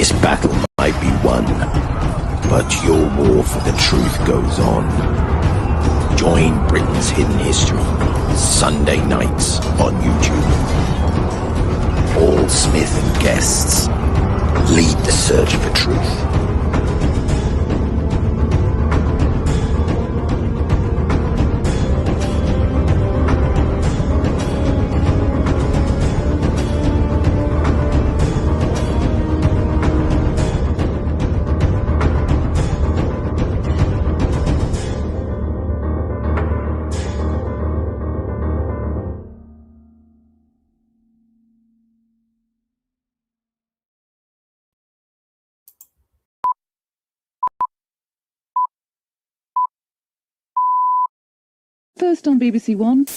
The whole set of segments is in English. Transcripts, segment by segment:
This battle might be won, but your war for the truth goes on. Join Britain's Hidden History, Sunday nights on YouTube. Paul Smith and guests lead the search for truth. First on BBC One.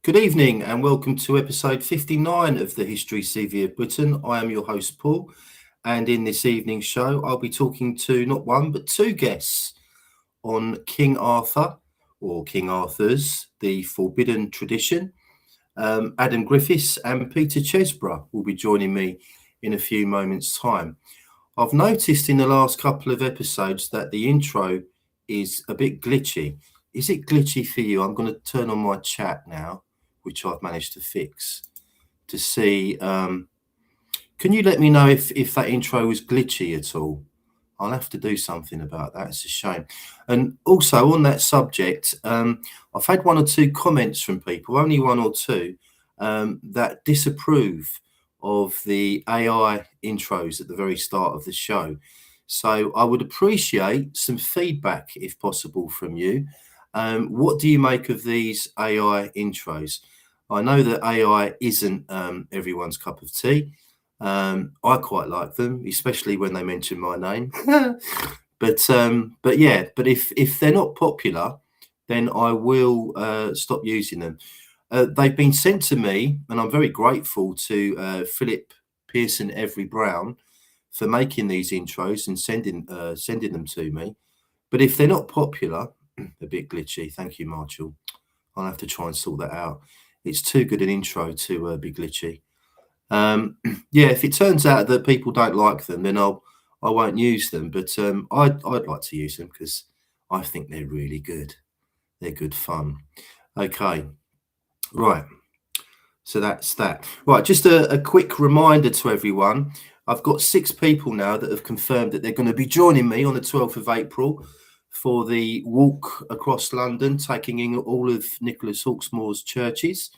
Good evening and welcome to episode 59 of the History CV of Britain. I am your host Paul, and in this evening's show I'll be talking to not one but two guests on King Arthur, or King Arthur's The Forbidden Tradition. Adam Griffiths and Peter Chesborough will be joining me in a few moments' time. I've noticed in the last couple of episodes that the intro is a bit glitchy. Is it glitchy for you? I'm going to turn on my chat now, which I've managed to fix, to see. Can you let me know if that intro was glitchy at all? I'll have to do something about that. It's a shame. And also on that subject, I've had one or two comments from people, only one or two, that disapprove of the AI intros at the very start of the show. So I would appreciate some feedback, if possible, from you. What do you make of these AI intros? I know that AI isn't everyone's cup of tea. I quite like them, especially when they mention my name. But if they're not popular, then I will stop using them. They've been sent to me, and I'm very grateful to Philip Pearson Every Brown for making these intros and sending them to me. But if they're not popular, a bit glitchy. Thank you, Marshall. I'll have to try and sort that out. It's too good an intro to be glitchy. If it turns out that people don't like them, then I won't use them. But I'd like to use them because I think they're really good. They're good fun. Okay, right. So that's that. Right, just a quick reminder to everyone. I've got 6 people now that have confirmed that they're going to be joining me on the 12th of April for the walk across London, taking in all of Nicholas Hawksmoor's churches.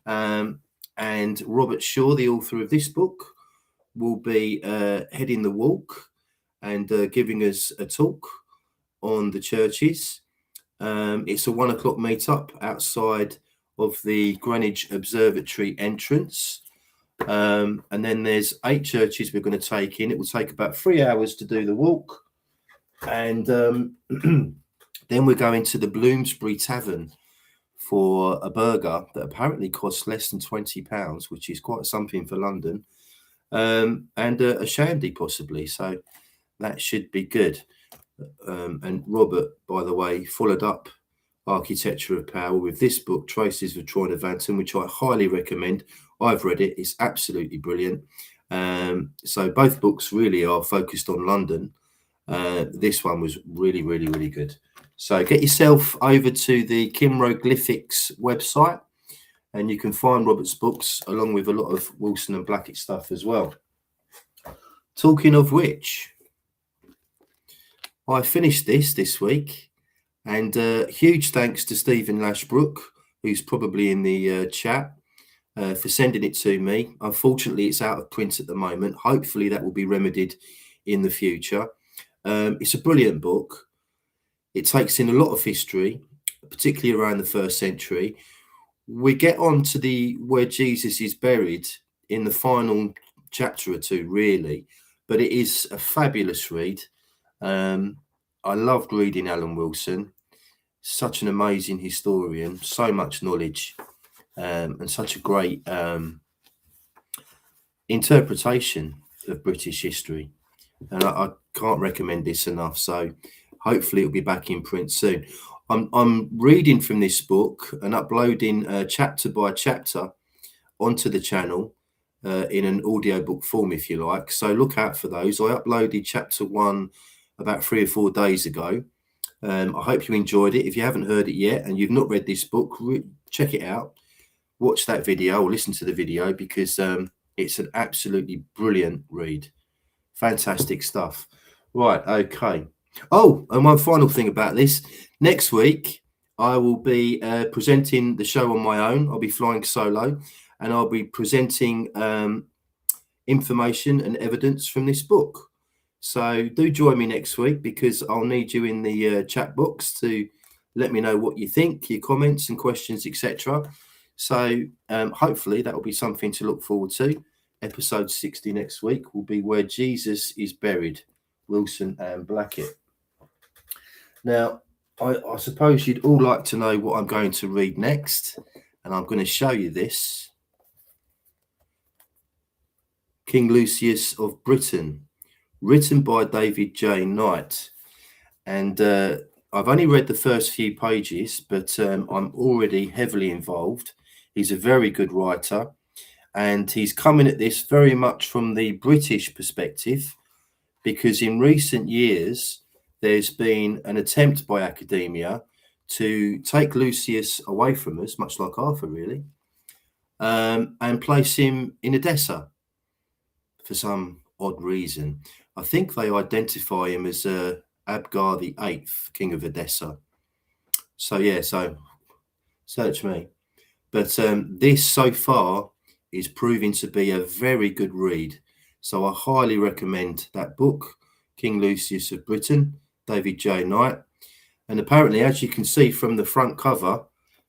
And Robert Shaw, the author of this book, will be heading the walk and giving us a talk on the churches. It's a 1 o'clock meetup outside of the Greenwich Observatory entrance. And then there's 8 churches we're going to take in. It will take about 3 hours to do the walk. And then we're going to the Bloomsbury Tavern for a burger that apparently costs less than £20, which is quite something for London, and a shandy possibly. So that should be good. And Robert, by the way, followed up Architecture of Power with this book, Traces of Troynovantum, which I highly recommend. I've read it. It's absolutely brilliant. So both books really are focused on London. This one was really, really, really good. So get yourself over to the Kimroglyphics website and you can find Robert's books along with a lot of Wilson and Blackett stuff as well. Talking of which, I finished this week, and huge thanks to Stephen Lashbrook, who's probably in the chat, for sending it to me. Unfortunately, it's out of print at the moment. Hopefully that will be remedied in the future. It's a brilliant book. It takes in a lot of history, particularly around the 1st century. We get on to where Jesus is buried in the final chapter or two, really, but it is a fabulous read. I loved reading Alan Wilson, such an amazing historian, so much knowledge, and such a great interpretation of British history. And I can't recommend this enough. So hopefully it'll be back in print soon. I'm reading from this book and uploading chapter by chapter onto the channel in an audiobook form, if you like. So look out for those. I uploaded chapter 1 about 3 or 4 days ago. I hope you enjoyed it. If you haven't heard it yet and you've not read this book, check it out. Watch that video or listen to the video, because it's an absolutely brilliant read. Fantastic stuff. Right, okay. Oh, and one final thing about this. Next week, I will be presenting the show on my own. I'll be flying solo, and I'll be presenting information and evidence from this book. So do join me next week, because I'll need you in the chat box to let me know what you think, your comments and questions, etc. So hopefully that will be something to look forward to. Episode 60 next week will be Where Jesus is Buried, Wilson and Blackett. Now, I suppose you'd all like to know what I'm going to read next, and I'm going to show you this. King Lucius of Britain, written by David J. Knight. And I've only read the first few pages, but I'm already heavily involved. He's a very good writer, and he's coming at this very much from the British perspective, because in recent years, there's been an attempt by academia to take Lucius away from us, much like Arthur, really, and place him in Edessa for some odd reason. I think they identify him as Abgar VIII, King of Edessa. So, yeah, so search me. But this so far is proving to be a very good read. So I highly recommend that book, King Lucius of Britain, David J. Knight. And apparently, as you can see from the front cover,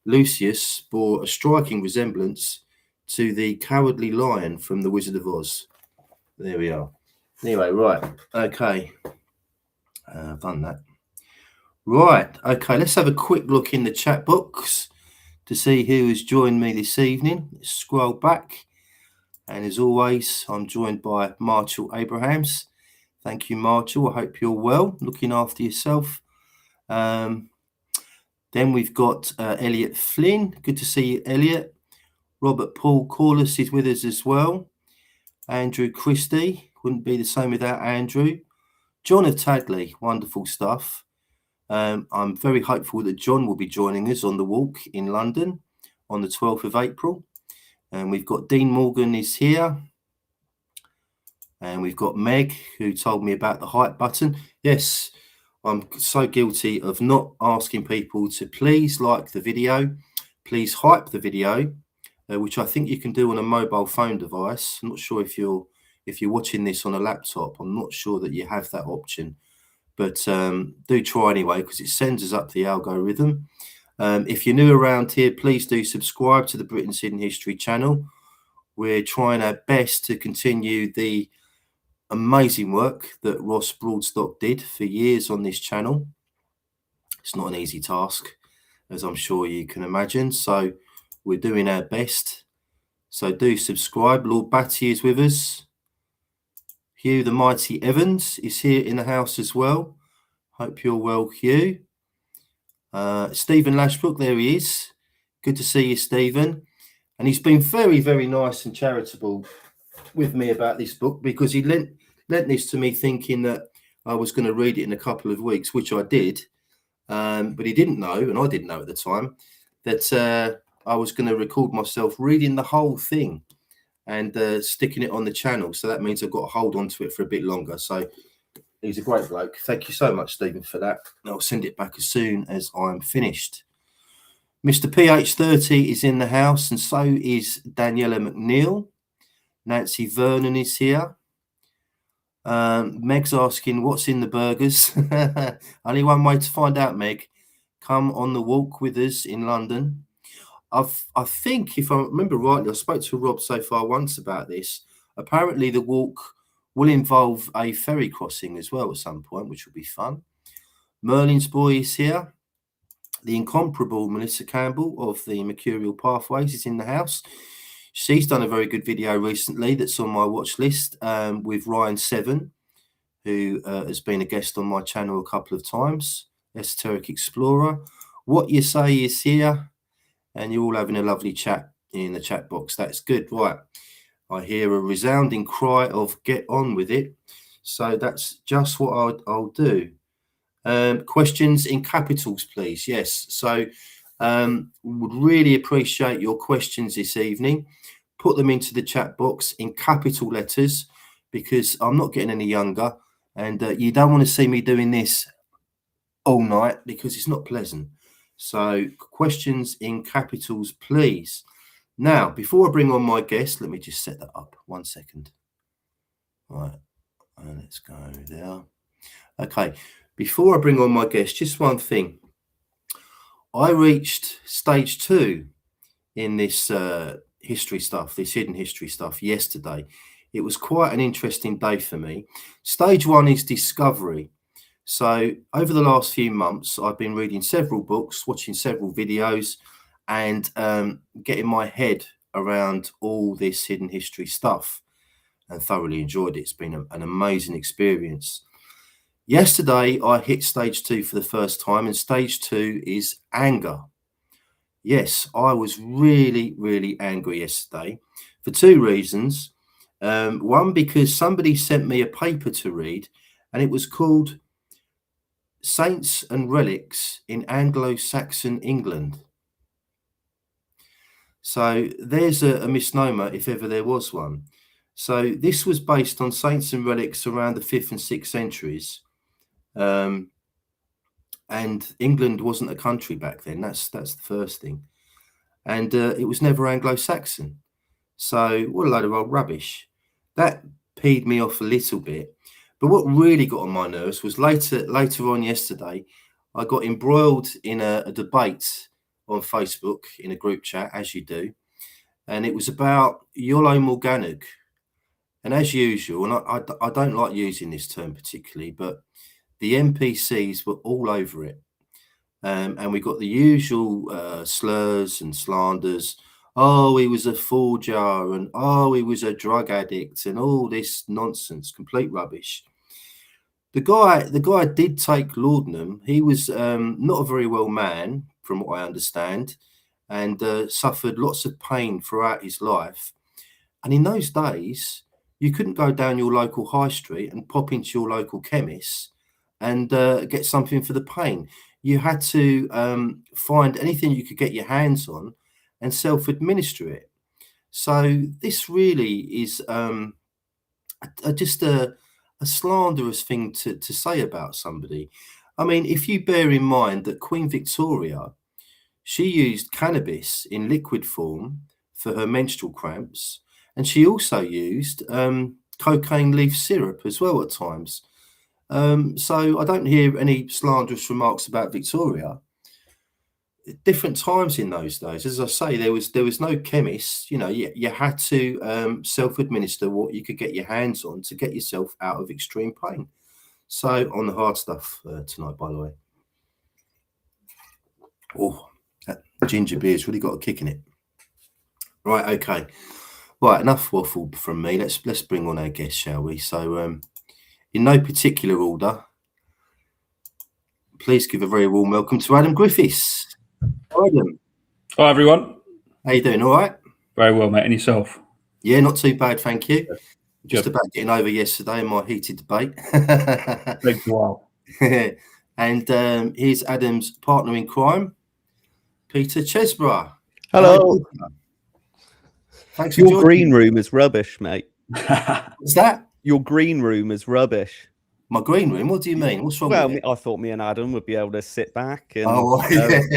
Lucius bore a striking resemblance to the Cowardly Lion from The Wizard of Oz. There we are. Anyway, right. Okay. I've done that. Right. Okay, let's have a quick look in the chat box to see who has joined me this evening. Let's scroll back. And as always, I'm joined by Marshall Abrahams. Thank you, Marshall. I hope you're well, looking after yourself. Then we've got Elliot Flynn. Good to see you, Elliot. Robert Paul Corliss is with us as well. Andrew Christie. Wouldn't be the same without Andrew. John of Tadley. Wonderful stuff. I'm very hopeful that John will be joining us on the walk in London on the 12th of April. And we've got Dean Morgan is here. And we've got Meg, who told me about the hype button. Yes, I'm so guilty of not asking people to please like the video, please hype the video, which I think you can do on a mobile phone device. I'm not sure if you're watching this on a laptop. I'm not sure that you have that option, but do try anyway, because it sends us up the algorithm. If you're new around here, please do subscribe to the Britain's Hidden History channel. We're trying our best to continue the amazing work that Ross Broadstock did for years on this channel. It's not an easy task, as I'm sure you can imagine. So we're doing our best. So do subscribe. Lord Batty is with us. Hugh the Mighty Evans is here in the house as well. Hope you're well, Hugh. Stephen Lashbrook, there he is. Good to see you, Stephen. And he's been very, very nice and charitable with me about this book, because he lent this to me thinking that I was going to read it in a couple of weeks, which I did. But he didn't know, and I didn't know at the time, that I was going to record myself reading the whole thing and sticking it on the channel. So that means I've got to hold on to it for a bit longer. So he's a great bloke. Thank you so much, Stephen, for that. I'll send it back as soon as I'm finished. Mr. PH30 is in the house, and so is Daniela McNeil. Nancy Vernon is here. Meg's asking, what's in the burgers? Only one way to find out, Meg. Come on the walk with us in London. I think, if I remember rightly, I spoke to Rob so far once about this. Apparently, the walk will involve a ferry crossing as well at some point, which will be fun. Merlin's boy is here. The incomparable Melissa Campbell of the Mercurial Pathways is in the house. She's done a very good video recently that's on my watch list with Ryan Seven, who has been a guest on my channel a couple of times, Esoteric Explorer. What You Say is here, and you're all having a lovely chat in the chat box. That's good. Right. I hear a resounding cry of get on with it. So that's just what I'll do. Questions in capitals, please. Yes. So would really appreciate your questions this evening. Put them into the chat box in capital letters, because I'm not getting any younger, and you don't want to see me doing this all night because it's not pleasant. So questions in capitals, please. Now, before I bring on my guest, let me just set that up. 1 second. Right. Let's go there. Okay. Before I bring on my guest, just one thing. I reached stage 2 in this history stuff, this hidden history stuff yesterday. It was quite an interesting day for me. Stage 1 is discovery. So over the last few months, I've been reading several books, watching several videos, and getting my head around all this hidden history stuff, and thoroughly enjoyed it. It's been an amazing experience. Yesterday, I hit stage 2 for the first time, and stage 2 is anger. Yes, I was really, really angry yesterday for 2 reasons. One, because somebody sent me a paper to read, and it was called Saints and Relics in Anglo-Saxon England. So there's a misnomer, if ever there was one. So this was based on saints and relics around the 5th and 6th centuries. And England wasn't a country back then. That's the first thing. And it was never Anglo-Saxon. So what a load of old rubbish. That peed me off a little bit. But what really got on my nerves was later on yesterday, I got embroiled in a debate on Facebook in a group chat, as you do. And it was about Iolo Morganwg. And as usual, and I don't like using this term particularly, but the NPCs were all over it. And we got the usual slurs and slanders. Oh, he was a forger, and oh, he was a drug addict, and all this nonsense, complete rubbish. The guy did take laudanum. He was not a very well man, from what I understand, and suffered lots of pain throughout his life. And in those days, you couldn't go down your local high street and pop into your local chemist and get something for the pain. You had to find anything you could get your hands on and self-administer it. So this really is just a slanderous thing to say about somebody. I mean, if you bear in mind that Queen Victoria, she used cannabis in liquid form for her menstrual cramps, and she also used cocaine leaf syrup as well at times. So I don't hear any slanderous remarks about Victoria. Different times in those days, as I say, there was no chemists. You know, you had to self-administer what you could get your hands on to get yourself out of extreme pain. So on the hard stuff tonight, by the way. Oh, that ginger beer's really got a kick in it. Right, okay. Right, enough waffle from me. Let's bring on our guest, shall we? So in no particular order, please give a very warm welcome to Adam Griffiths. Hi, Adam. Hi, everyone. How you doing? All right? Very well, mate. And yourself? Yeah, not too bad, thank you. Good. Just about getting over yesterday in my heated debate. Takes a while. And here's Adam's partner in crime, Peter Chesborough. Hello. Thanks for Your joining green me. room is rubbish, mate. What's that? Your green room is rubbish. My green room? What do you mean? What's wrong with it? I thought me and Adam would be able to sit back and Oh,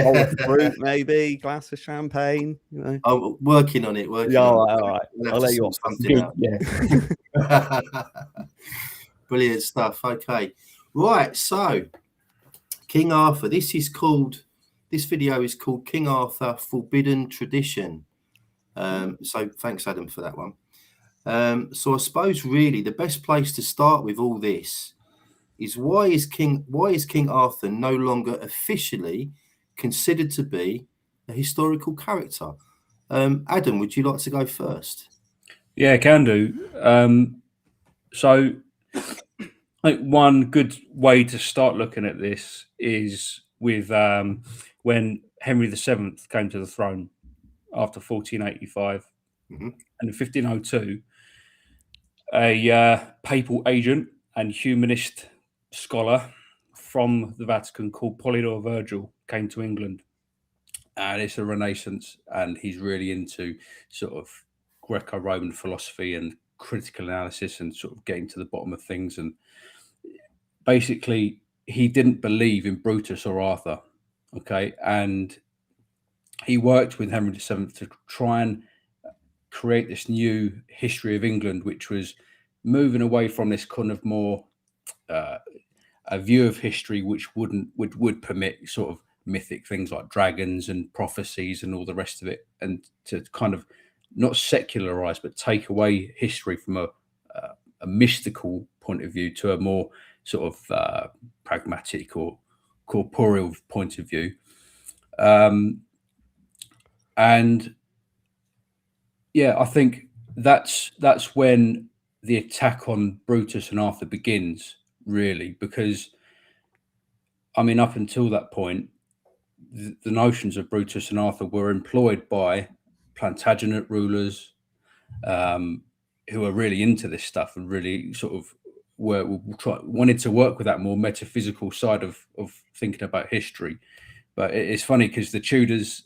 bowl of fruit, maybe glass of champagne. You know. I'm working on it. Yeah, all right. We'll I'll have let to you sort off. something out. Yeah. Brilliant stuff. Okay. Right. So, King Arthur. This video is called King Arthur Forbidden Tradition. So thanks, Adam, for that one. So I suppose really the best place to start with all this is why is King Arthur no longer officially considered to be a historical character? Adam, would you like to go first? Yeah, can do. So I think one good way to start looking at this is with when Henry VII came to the throne after 1485. Mhm. And in 1502, a papal agent and humanist scholar from the Vatican called Polydore Virgil came to England. And it's a renaissance, and he's really into sort of Greco-Roman philosophy and critical analysis and sort of getting to the bottom of things. And basically, he didn't believe in Brutus or Arthur, okay? And he worked with Henry VII to try and create this new history of England, which was moving away from this kind of more a view of history which would permit sort of mythic things like dragons and prophecies and all the rest of it, and to kind of not secularize but take away history from a mystical point of view to a more sort of pragmatic or corporeal point of view. And yeah, I think that's when the attack on Brutus and Arthur begins, really, because I mean, up until that point, the notions of Brutus and Arthur were employed by Plantagenet rulers who are really into this stuff and really sort of wanted to work with that more metaphysical side of thinking about history. But it's funny because the Tudors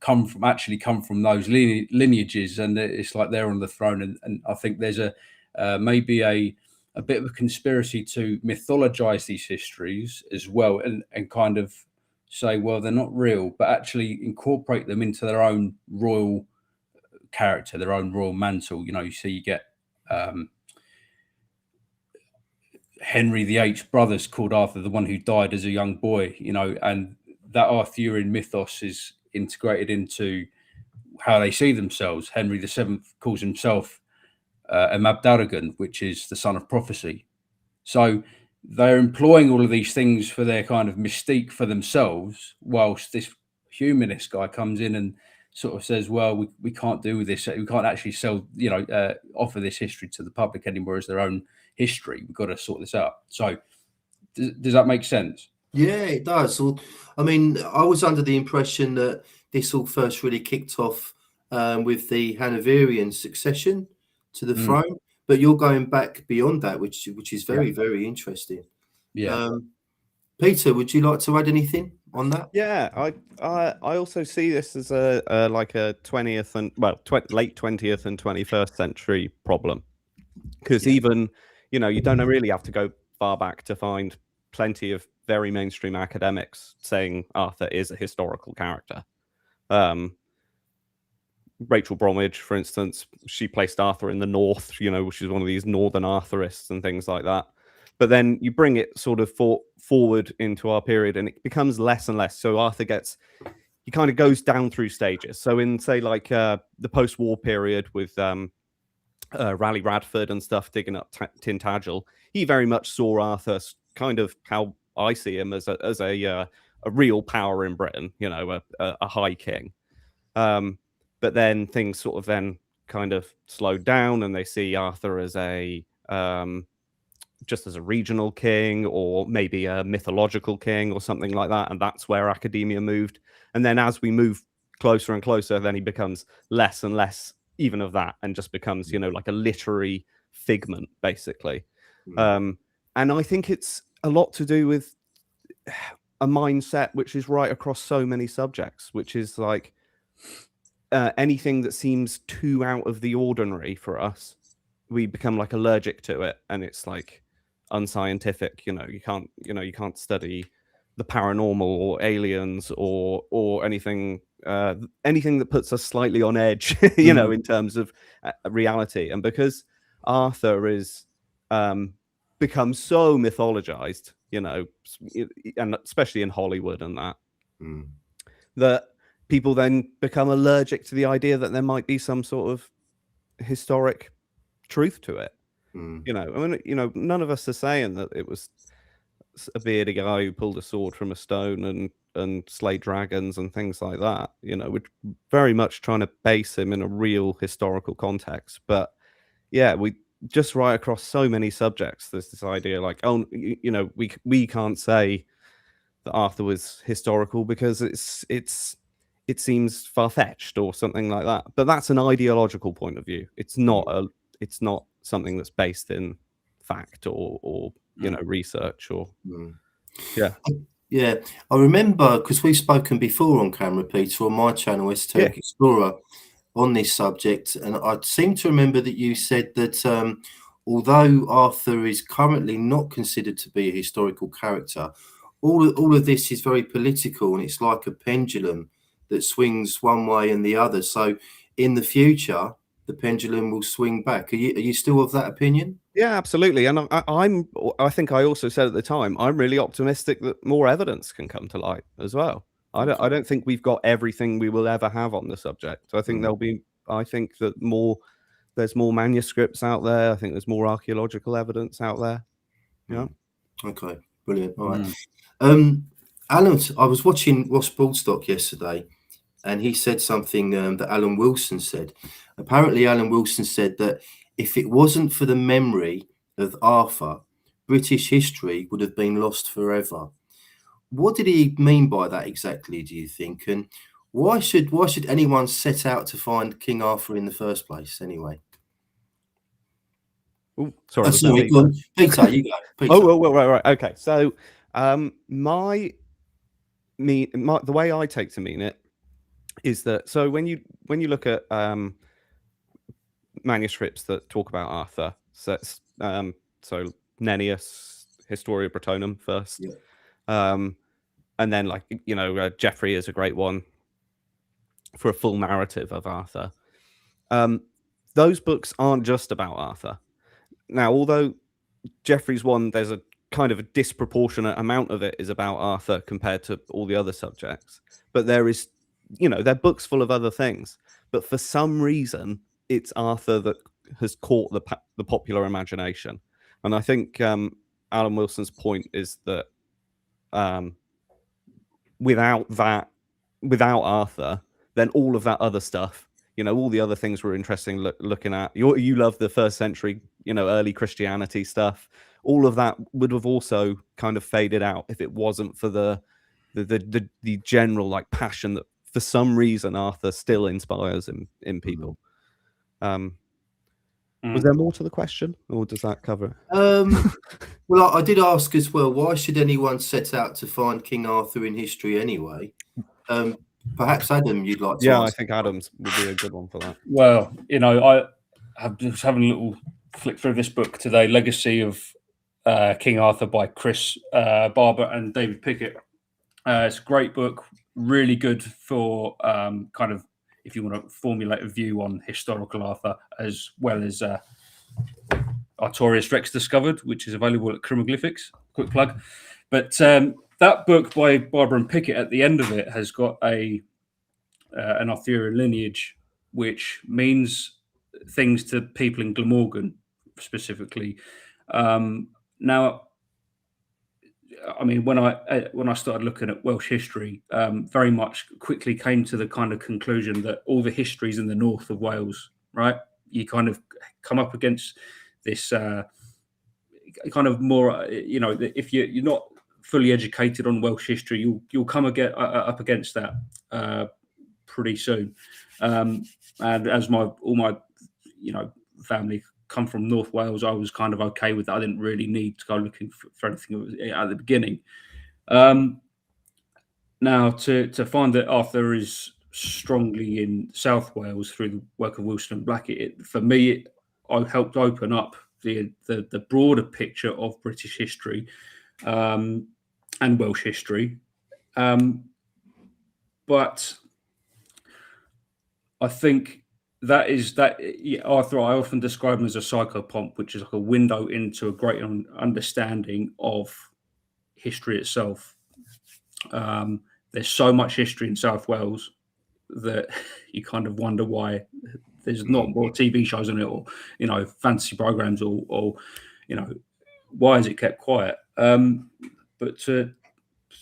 come from those lineages, and it's like they're on the throne. And I think there's maybe a bit of a conspiracy to mythologize these histories as well, and kind of say, well, they're not real, but actually incorporate them into their own royal character, their own royal mantle. You know, you get Henry VIII's brothers called Arthur, the one who died as a young boy, you know, and that Arthurian mythos is integrated into how they see themselves. Henry VII calls himself Mabdargan, which is the son of prophecy. So they're employing all of these things for their kind of mystique for themselves, whilst this humanist guy comes in and sort of says, well, we can't do this. We can't actually offer this history to the public anymore as their own history. We've got to sort this out. So does that make sense? Yeah, it does. Well, I mean, I was under the impression that this all first really kicked off with the Hanoverian succession to the throne, but you're going back beyond that, which is very, very interesting. Yeah. Peter, would you like to add anything on that? Yeah, I also see this as a like a 20th and late 20th and 21st century problem, because even you don't really have to go far back to find plenty of very mainstream academics saying Arthur is a historical character. Rachel Bromwich, for instance, she placed Arthur in the north, which is one of these northern Arthurists and things like that. But then you bring it sort of forward into our period, and it becomes less and less. So Arthur he kind of goes down through stages. So in, say, like the post-war period with Raleigh Radford and stuff digging up Tintagel, he very much saw Arthur kind of how I see him as a real power in Britain, a high king. But then things sort of then kind of slowed down, and they see Arthur as just as a regional king, or maybe a mythological king or something like that. And that's where academia moved. And then as we move closer and closer, then he becomes less and less even of that, and just becomes, like a literary figment, basically. And I think it's a lot to do with a mindset which is right across so many subjects, which is like, anything that seems too out of the ordinary for us, we become like allergic to it, and it's like unscientific. You can't study the paranormal or aliens or anything that puts us slightly on edge, in terms of reality. And because Arthur is become so mythologized, and especially in Hollywood and that people then become allergic to the idea that there might be some sort of historic truth to it. None of us are saying that it was a bearded guy who pulled a sword from a stone and slayed dragons and things like that. We're very much trying to base him in a real historical context. But yeah, we just right across so many subjects, there's this idea like, we can't say that Arthur was historical because it seems far-fetched or something like that. But that's an ideological point of view. It's not something that's based in fact or research or yeah. I remember, because we've spoken before on camera, Peter, on my channel Esoteric Explorer, on this subject, and I seem to remember that you said that although Arthur is currently not considered to be a historical character, all of this is very political, and it's like a pendulum that swings one way and the other. So in the future, the pendulum will swing back. Are you still of that opinion? Yeah, absolutely. And I think I also said at the time, I'm really optimistic that more evidence can come to light as well. I don't think we've got everything we will ever have on the subject. I think there's more manuscripts out there. I think there's more archaeological evidence out there. Yeah. Okay, brilliant. All right. Alan, I was watching Ross Broadstock yesterday, and he said something that Alan Wilson said. Apparently, Alan Wilson said that if it wasn't for the memory of Arthur, British history would have been lost forever. What did he mean by that exactly, do you think? And why should anyone set out to find King Arthur in the first place, anyway? Oh, sorry. Go on. Peter, you go. Peter. Right. Okay. So, the way I take to mean it is that, so when you look at manuscripts that talk about Arthur, so Nennius, Historia Britonum first, and then Geoffrey is a great one for a full narrative of Arthur. Those books aren't just about Arthur. Now, although Geoffrey's one, there's a kind of a disproportionate amount of it is about Arthur compared to all the other subjects, but there is, they're books full of other things, but for some reason it's Arthur that has caught the popular imagination. And I think Alan Wilson's point is that without Arthur, then all of that other stuff, all the other things we're interesting looking at, you love the first century, early Christianity stuff, all of that would have also kind of faded out if it wasn't for the general like passion that for some reason Arthur still inspires in people. Was there more to the question, or does that cover it? Well, I did ask as well, why should anyone set out to find King Arthur in history anyway? Perhaps Adam, you'd like to ask. I think Adam's would be a good one for that. Well, I have just having a little flick through this book today, Legacy of King Arthur by Chris Barber and David Pickett. It's a great book, really good for kind of if you want to formulate a view on historical Arthur, as well as Artorius Rex Discovered, which is available at Crimoglyphics. Quick plug. But that book by Barber and Pickett, at the end of it, has got an Arthurian lineage, which means things to people in Glamorgan specifically. Now, I mean, when I started looking at Welsh history, very much quickly came to the kind of conclusion that all the histories in the north of Wales, right? You kind of come up against this kind of more, if you're not fully educated on Welsh history, you'll come up against that pretty soon. And as all my family come from North Wales, I was kind of okay with that. I didn't really need to go looking for anything at the beginning. Now, to find that Arthur is strongly in South Wales through the work of Wilson and Blackett. For me, I helped open up the broader picture of British history and Welsh history. But I think Arthur, I often describe him as a psychopomp, which is like a window into a great understanding of history itself. There's so much history in South Wales that you kind of wonder why there's not more TV shows on it, or fantasy programs, or why is it kept quiet? But to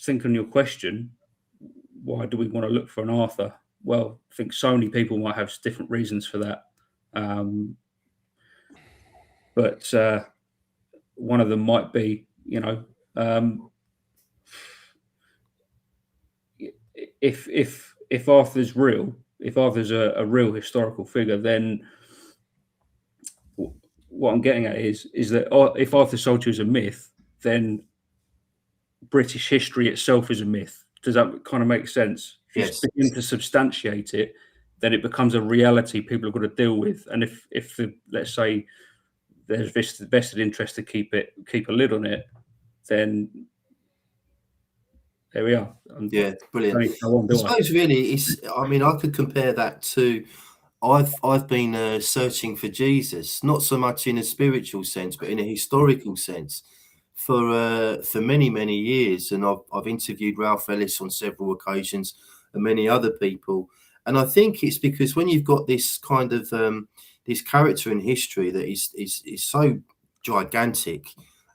think on your question, why do we want to look for an Arthur? Well, I think so many people might have different reasons for that. But one of them might be, if Arthur's real, if Arthur's a real historical figure, then what I'm getting at is that if Arthur's soldier is a myth, then British history itself is a myth. Does that kind of make sense? If Yes. you begin to substantiate it, then it becomes a reality people have got to deal with. And if let's say there's vested interest to keep a lid on it, then there we are. Yeah, brilliant. I suppose really, I could compare that to I've been searching for Jesus, not so much in a spiritual sense, but in a historical sense, for many years. And I've interviewed Ralph Ellis on several occasions, and many other people. And I think it's because when you've got this kind of this character in history that is so gigantic,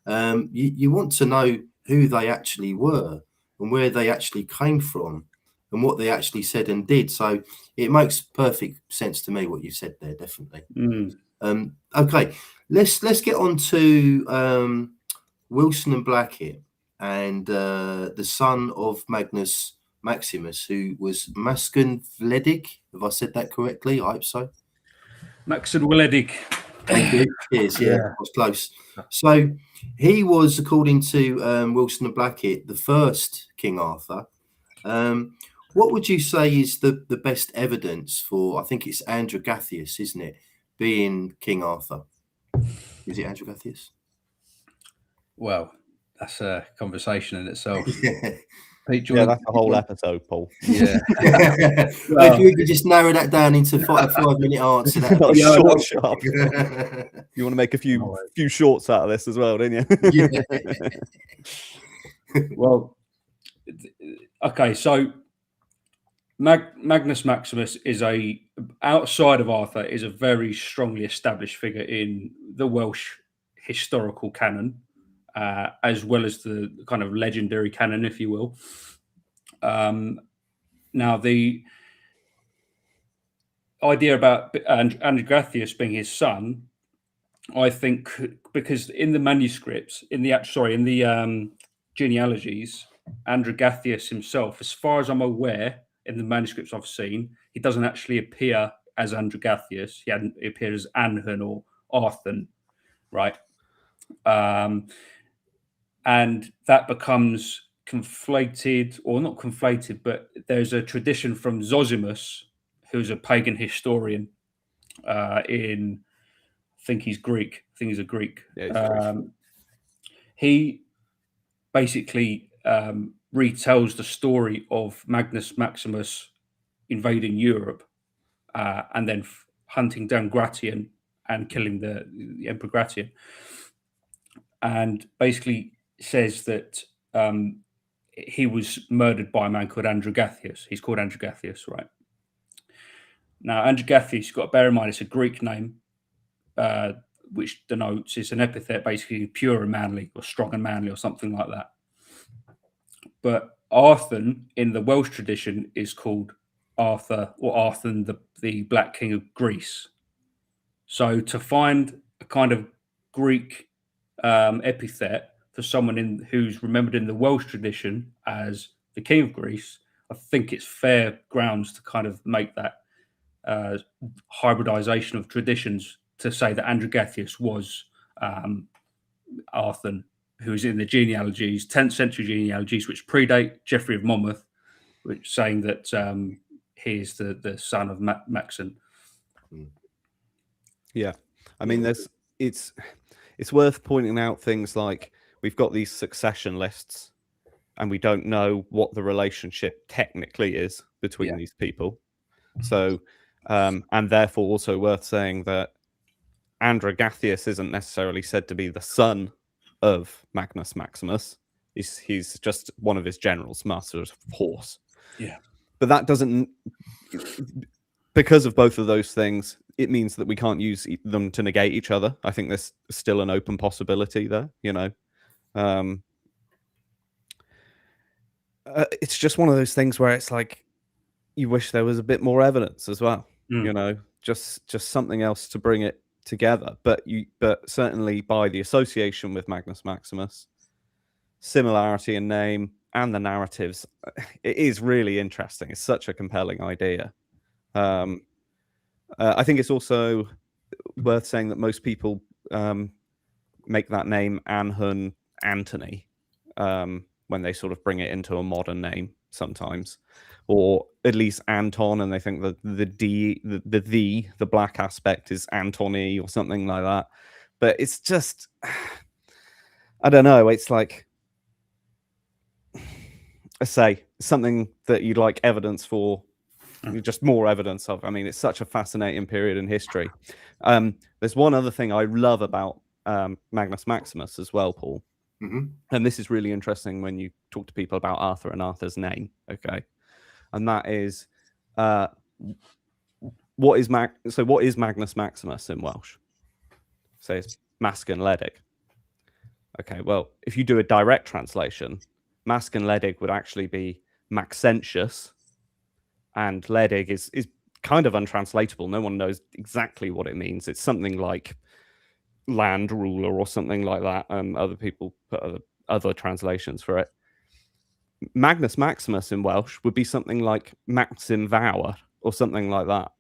you want to know who they actually were and where they actually came from and what they actually said and did. So it makes perfect sense to me what you said there, definitely. Okay, let's get on to Wilson and Blackett and the son of Magnus Maximus, who was Mascon Wledig. Have I said that correctly? I hope so. Mascon Wledig. Thank you. Cheers. Yeah, I was close. So he was, according to Wilson and Blackett, the first King Arthur. What would you say is the best evidence for, I think it's Androgathius, isn't it, being King Arthur? Is it Androgathius? Well, that's a conversation in itself. Pete, that's a whole episode, Paul. Yeah. If you could just narrow that down into a 5-minute answer. Sharp. You want to make a few shorts out of this as well, don't you? Well, okay, so Magnus Maximus is outside of Arthur, is a very strongly established figure in the Welsh historical canon, as well as the kind of legendary canon, if you will. Now, the idea about Androgathius being his son, I think, because in the manuscripts, in the genealogies, Androgathius himself, as far as I'm aware, in the manuscripts I've seen, he doesn't actually appear as Androgathius. He appears as Anhun or Arthun, right? And that becomes conflated, or not conflated, but there's a tradition from Zosimus, who's a pagan historian I think he's Greek. I think he's a Greek. Yeah, he basically retells the story of Magnus Maximus invading Europe and then hunting down Gratian and killing the Emperor Gratian, and basically says that he was murdered by a man called Androgathius. He's called Androgathius, right? Now, Androgathius, you've got to bear in mind, it's a Greek name, which denotes, it's an epithet, basically pure and manly, or strong and manly, or something like that. But Arthun, in the Welsh tradition, is called Arthur, or Arthun, the Black King of Greece. So to find a kind of Greek epithet for someone who's remembered in the Welsh tradition as the King of Greece, I think it's fair grounds to kind of make that hybridization of traditions to say that Androgathius was Arthun, who's in the genealogies, 10th century genealogies, which predate Geoffrey of Monmouth, which saying that he's the son of Maxen. Yeah, I mean, it's worth pointing out things like we've got these succession lists, and we don't know what the relationship technically is between these people. So, and therefore also worth saying that Androgathius isn't necessarily said to be the son of Magnus Maximus. He's just one of his generals, master of horse. Yeah. But that doesn't, because of both of those things, it means that we can't use them to negate each other. I think there's still an open possibility there, you know. It's just one of those things where it's like you wish there was a bit more evidence as well, you know, just something else to bring it together. But certainly by the association with Magnus Maximus, similarity in name and the narratives, it is really interesting. It's such a compelling idea. I think it's also worth saying that most people make that name Anhun Anthony when they sort of bring it into a modern name sometimes, or at least Anton, and they think that the black aspect is Antony or something like that. But it's just, I don't know. It's like, I say, something that you'd like evidence for, just more evidence of. I mean, it's such a fascinating period in history. There's one other thing I love about Magnus Maximus as well, Paul. And this is really interesting when you talk to people about Arthur and Arthur's name, okay? And that is, what is Magnus Maximus in Welsh? So it's Masc and Ledig. Okay, well, if you do a direct translation, Masc and Ledig would actually be Maxentius, and Ledig is kind of untranslatable. No one knows exactly what it means. It's something like land ruler or something like that. Other people put other translations for it. Magnus Maximus in Welsh would be something like Maxim Fawr or something like that.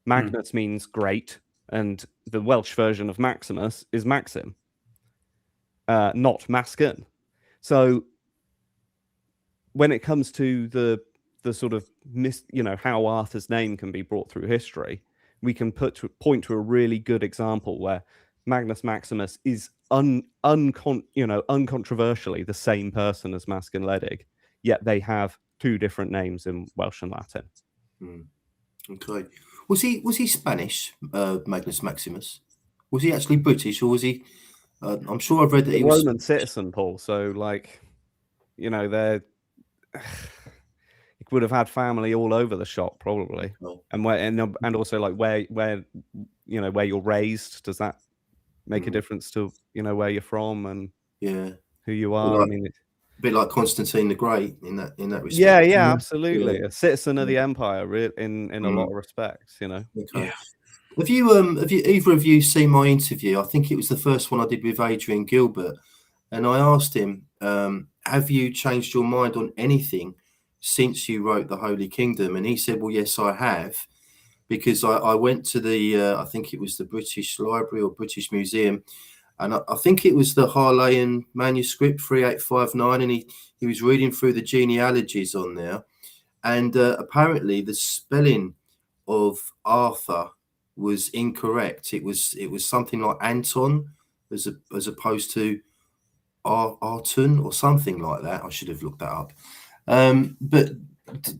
Magnus means great, and the Welsh version of Maximus is Maxim, not Mascen. So when it comes to the sort of how Arthur's name can be brought through history, we can point to a really good example where Magnus Maximus is uncontroversially the same person as Masc and Ledig, yet they have two different names in Welsh and Latin. Okay, was he Spanish, Magnus Maximus? Was he actually British, or was he? I'm sure I've read that he was Roman citizen, Paul. So they're. He would have had family all over the shop, probably, and also like where you're raised. Does that make a difference to where you're from and who you are? Like, I mean, a bit like Constantine the Great in that respect. Yeah, absolutely. A citizen of the empire, in a lot of respects. Okay. Yeah. Have you either of you seen my interview? I think it was the first one I did with Adrian Gilbert, and I asked him, have you changed your mind on anything since you wrote The Holy Kingdom? And he said, well, yes, I have, because I went to the I think it was the British Library or British Museum, and I think it was the Harleian manuscript 3859, and he was reading through the genealogies on there, and apparently the spelling of Arthur was incorrect. It was something like Anton as opposed to Arton or something like that. I should have looked that up. But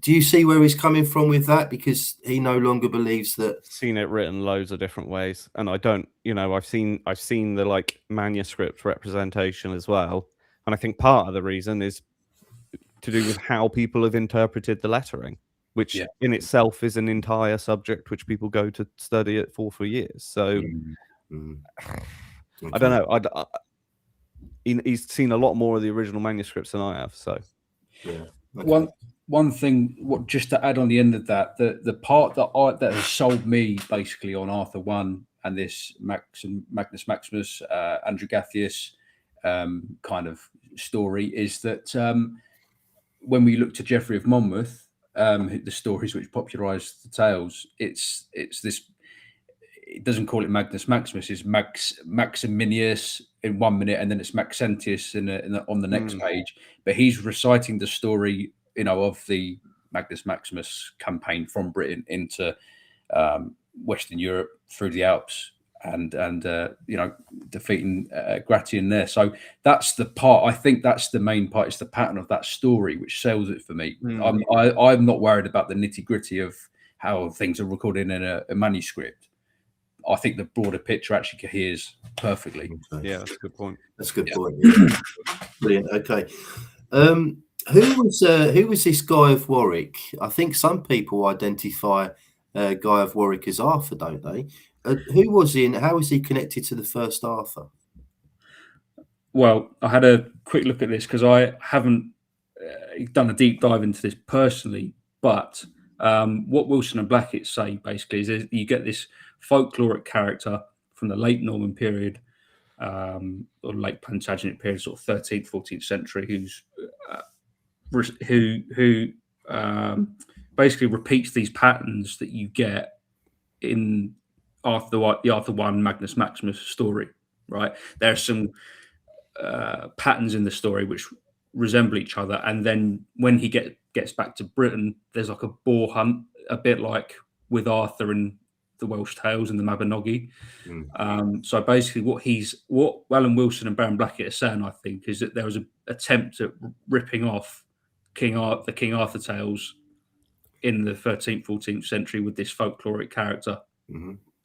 do you see where he's coming from with that? Because he no longer believes that. Seen it written loads of different ways, and I don't. I've seen the like manuscript representation as well, and I think part of the reason is to do with how people have interpreted the lettering, which in itself is an entire subject which people go to study it for years. So I don't know. He's seen a lot more of the original manuscripts than I have. So one thing, just to add on the end of that, the part that has sold me basically on Arthur 1 and this Magnus Maximus, Androgathius kind of story is that when we look to Geoffrey of Monmouth, the stories which popularized the tales, it's this. It doesn't call it Magnus Maximus. It's Maximinius in 1 minute, and then it's Maxentius on the next page. But he's reciting the story, of the Magnus Maximus campaign from Britain into Western Europe through the Alps, and defeating Gratian there. So that's the part. I think that's the main part. It's the pattern of that story which sells it for me. I'm not worried about the nitty gritty of how things are recorded in a manuscript. I think the broader picture actually coheres perfectly. Okay. Yeah, that's a good point. That's a good point. Yeah. Brilliant. Okay. Who was this Guy of Warwick? I think some people identify Guy of Warwick as Arthur, don't they? Who was he, and how is he connected to the first Arthur? Well, I had a quick look at this because I haven't done a deep dive into this personally, but what Wilson and Blackett say basically is you get this folkloric character from the late Norman period, or late Plantagenet period, sort of 13th, 14th century, who basically repeats these patterns that you get in the Arthur I Magnus Maximus story, right? There are some patterns in the story which resemble each other, and then when he gets back to Britain, there's like a boar hunt, a bit like with Arthur in the Welsh tales and the Mabinogi. So basically, what Alan Wilson and Baron Blackett are saying, I think, is that there was an attempt at ripping off the King Arthur tales in the 13th, 14th century with this folkloric character.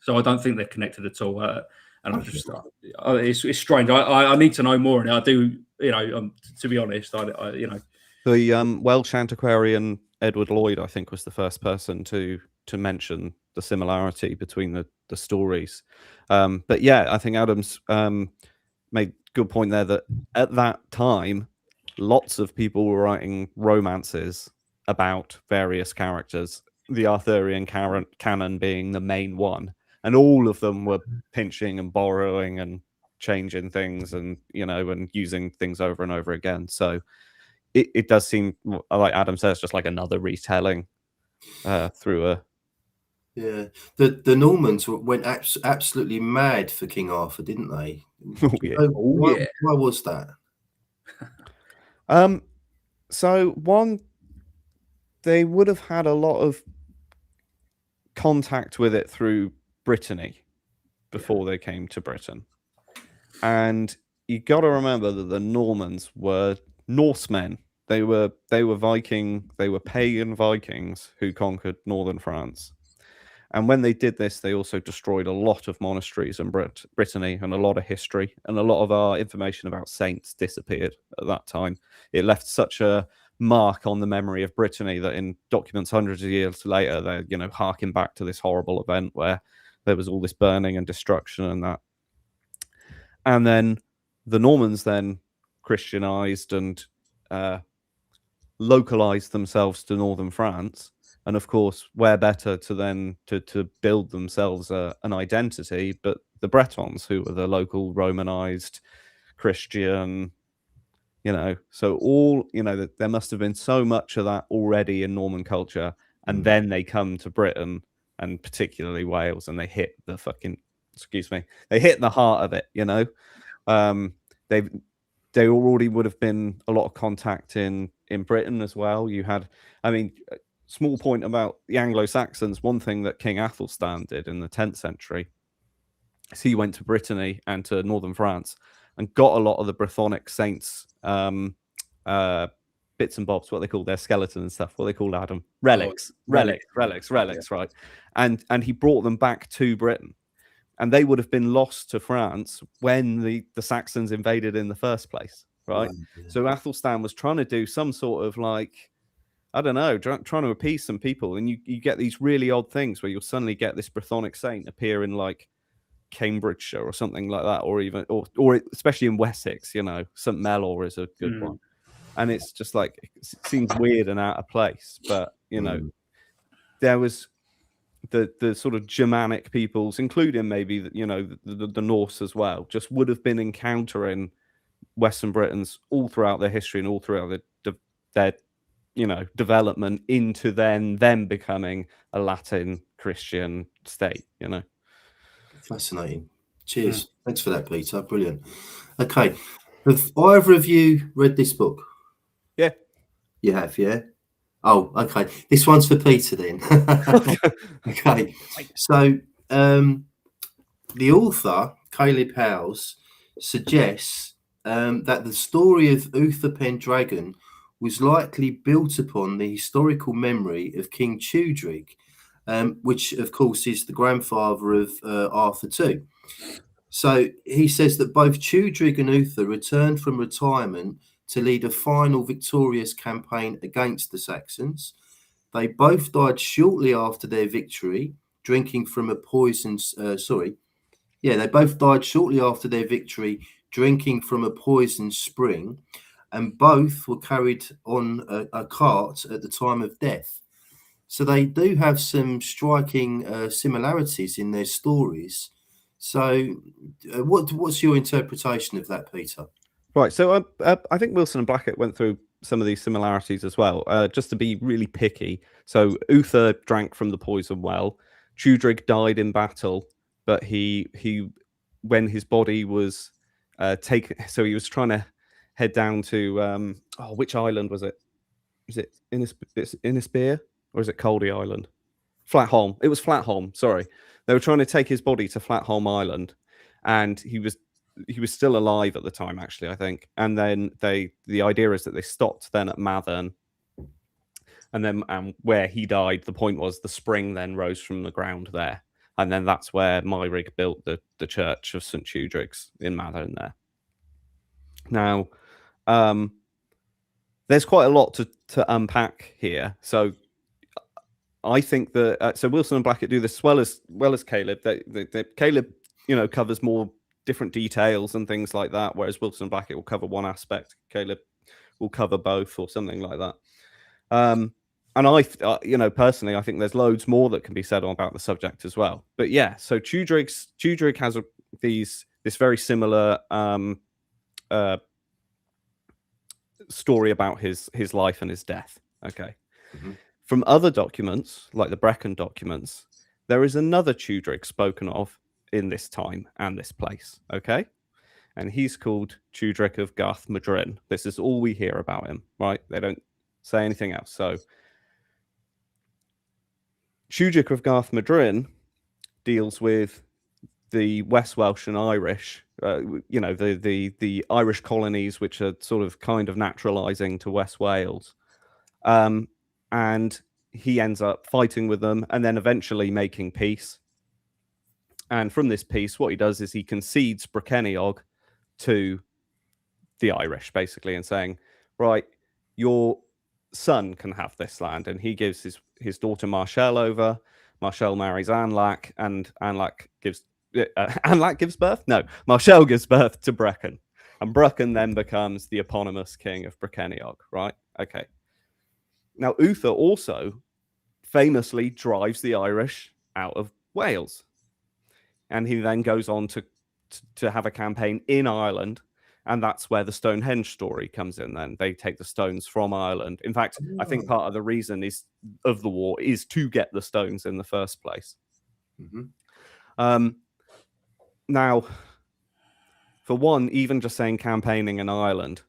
So I don't think they're connected at all. And I just, it's strange. I need to know more, and I do. To be honest, The Welsh antiquarian Edward Lloyd, I think, was the first person to mention the similarity between the stories. But yeah, I think Adam's made a good point there that at that time, lots of people were writing romances about various characters, the Arthurian canon being the main one. And all of them were pinching and borrowing and changing things and using things over and over again. So it does seem, like Adam says, just like another retelling through a... Yeah. The Normans went absolutely mad for King Arthur, didn't they? Why was that? So one, they would have had a lot of contact with it through Brittany before they came to Britain, and you got to remember that the Normans were Norsemen. They were pagan Vikings who conquered northern France, and when they did this, they also destroyed a lot of monasteries in Brittany, and a lot of history, and a lot of our information about saints disappeared at that time. It left such a mark on the memory of Brittany that in documents hundreds of years later, they're harking back to this horrible event where there was all this burning and destruction and that. And then the Normans then Christianized and localized themselves to northern France. And of course, where better to then to build themselves an identity, but the Bretons, who were the local Romanized Christian, so all, there must have been so much of that already in Norman culture. And then they come to Britain, and particularly Wales, and they hit the they hit the heart of it, They already would have been a lot of contact in Britain as well. You had, small point about the Anglo-Saxons. One thing that King Athelstan did in the 10th century is he went to Brittany and to northern France and got a lot of the Brythonic saints bits and bobs, what they call their skeleton and stuff, what they call Adam, relics, right? And he brought them back to Britain, and they would have been lost to France when the Saxons invaded in the first place, right? So Athelstan was trying to do some sort of trying to appease some people, and you get these really odd things where you'll suddenly get this Brythonic saint appear in like Cambridgeshire or something like that, or even or especially in Wessex, St. Mellor is a good one. And it's just like, it seems weird and out of place, but there was the sort of Germanic peoples, including maybe the Norse as well, just would have been encountering Western Britons all throughout their history and all throughout their development into them becoming a Latin Christian state. Fascinating. Cheers. Thanks for that, Peter. Brilliant. Okay, have either of you read this book? Yeah. You have, yeah? Oh, okay. This one's for Peter then. Okay. So the author, Caleb Howes, suggests that the story of Uther Pendragon was likely built upon the historical memory of King Tudrig, which, of course, is the grandfather of Arthur too. So he says that both Tudrig and Uther returned from retirement to lead a final victorious campaign against the Saxons. They both died shortly after their victory, drinking from a poisoned. They both died shortly after their victory, drinking from a poisoned spring, and both were carried on a cart at the time of death. So they do have some striking similarities in their stories. So, what's your interpretation of that, Peter? Right. So I think Wilson and Blackett went through some of these similarities as well. Just to be really picky. So Uther drank from the poison well. Tudrig died in battle, but he when his body was taken, so he was trying to head down to which island was it? Was it Innisbeer or is it Caldy Island? Flatholm. It was Flatholm. Sorry, they were trying to take his body to Flatholm Island, and he was still alive at the time, actually, I think. And then the idea is that they stopped then at Mathern, and then where he died, the point was the spring then rose from the ground there, and then that's where Myrig built the church of St Tudrig's in Mathern there. Now, there's quite a lot to unpack here. So I think that so Wilson and Blackett do this as well as Caleb. Caleb, covers more different details and things like that, whereas Wilson and Blackett will cover one aspect. Caleb will cover both, or something like that. And I, personally, I think there's loads more that can be said about the subject as well. But yeah, so Tudrig has this very similar story about his life and his death. Okay. Mm-hmm. From other documents, like the Brecon documents, there is another Tudrig spoken of in this time and this place. Okay. And he's called Tudrig of Garth Madryn. This is all we hear about him, right? They don't say anything else. So Tudrig of Garth Madryn deals with the West Welsh and Irish, the Irish colonies, which are sort of kind of naturalizing to West Wales. And he ends up fighting with them and then eventually making peace. And from this peace, what he does is he concedes Brycheiniog to the Irish, basically, and saying, right, your son can have this land. And he gives his daughter Marshall over. Marshall marries Anlach, and Anlach gives birth? No, Marshall gives birth to Brecon. And Brecon then becomes the eponymous king of Brycheiniog, right? Okay. Now, Uther also famously drives the Irish out of Wales. And he then goes on to have a campaign in Ireland. And that's where the Stonehenge story comes in then. They take the stones from Ireland. In fact, I think part of the reason of the war is to get the stones in the first place. Mm-hmm. Now, for one, even just saying campaigning in Ireland,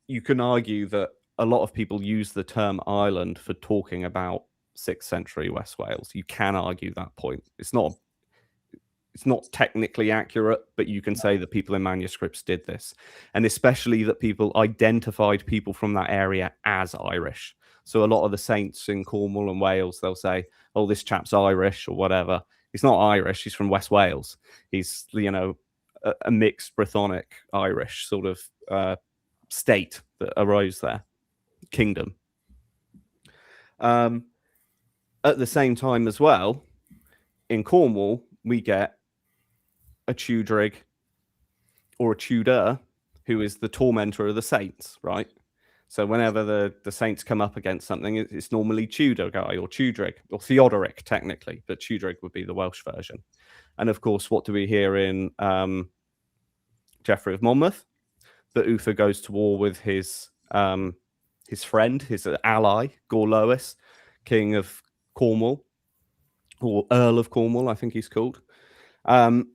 you can argue that a lot of people use the term Ireland for talking about 6th century West Wales. You can argue that point. It's not technically accurate, but you can say that people in manuscripts did this. And especially that people identified people from that area as Irish. So a lot of the saints in Cornwall and Wales, they'll say, oh, this chap's Irish or whatever. He's not Irish, he's from West Wales. He's, a mixed Brythonic Irish sort of state that arose there, kingdom. At the same time as well, in Cornwall, we get a Tudrig or a Tudor who is the tormentor of the saints, right? So whenever the saints come up against something, it's normally Tudor guy or Tudrig or Theodoric technically, but Tudrig would be the Welsh version. And of course, what do we hear in Geoffrey of Monmouth? That Uther goes to war with his friend, his ally, Gorlois, King of Cornwall, or Earl of Cornwall, I think he's called. And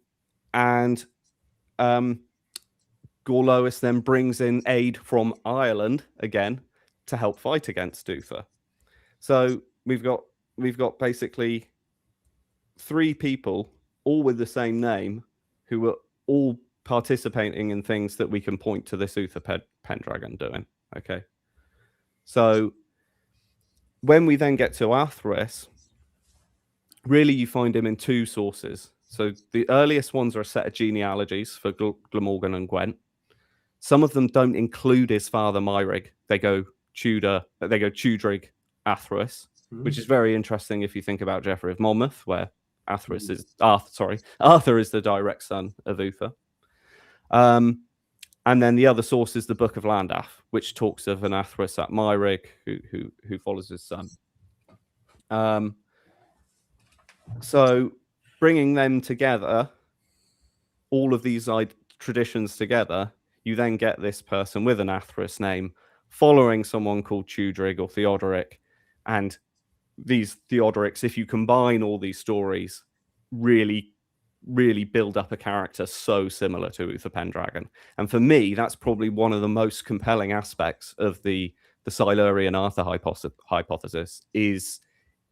Gorlois then brings in aid from Ireland again to help fight against Uther. So we've got basically 3 people, all with the same name, who were all participating in things that we can point to this Uther Pendragon doing. Okay. So when we then get to Arthurus, really you find him in 2 sources. So the earliest ones are a set of genealogies for Glamorgan and Gwent. Some of them don't include his father Myrig. They go Tudrig, Athrus, which is very interesting if you think about Geoffrey of Monmouth, where Arthur is the direct son of Uther. And then the other source is the Book of Llandaff, which talks of an Athrus at Myrig who follows his son. So bringing them together, all of these traditions together, you then get this person with an Athrus name following someone called Tudrig or Theodoric. And these Theodorics, if you combine all these stories, really, really build up a character so similar to Uther Pendragon. And for me, that's probably one of the most compelling aspects of the Silurian Arthur hypothesis is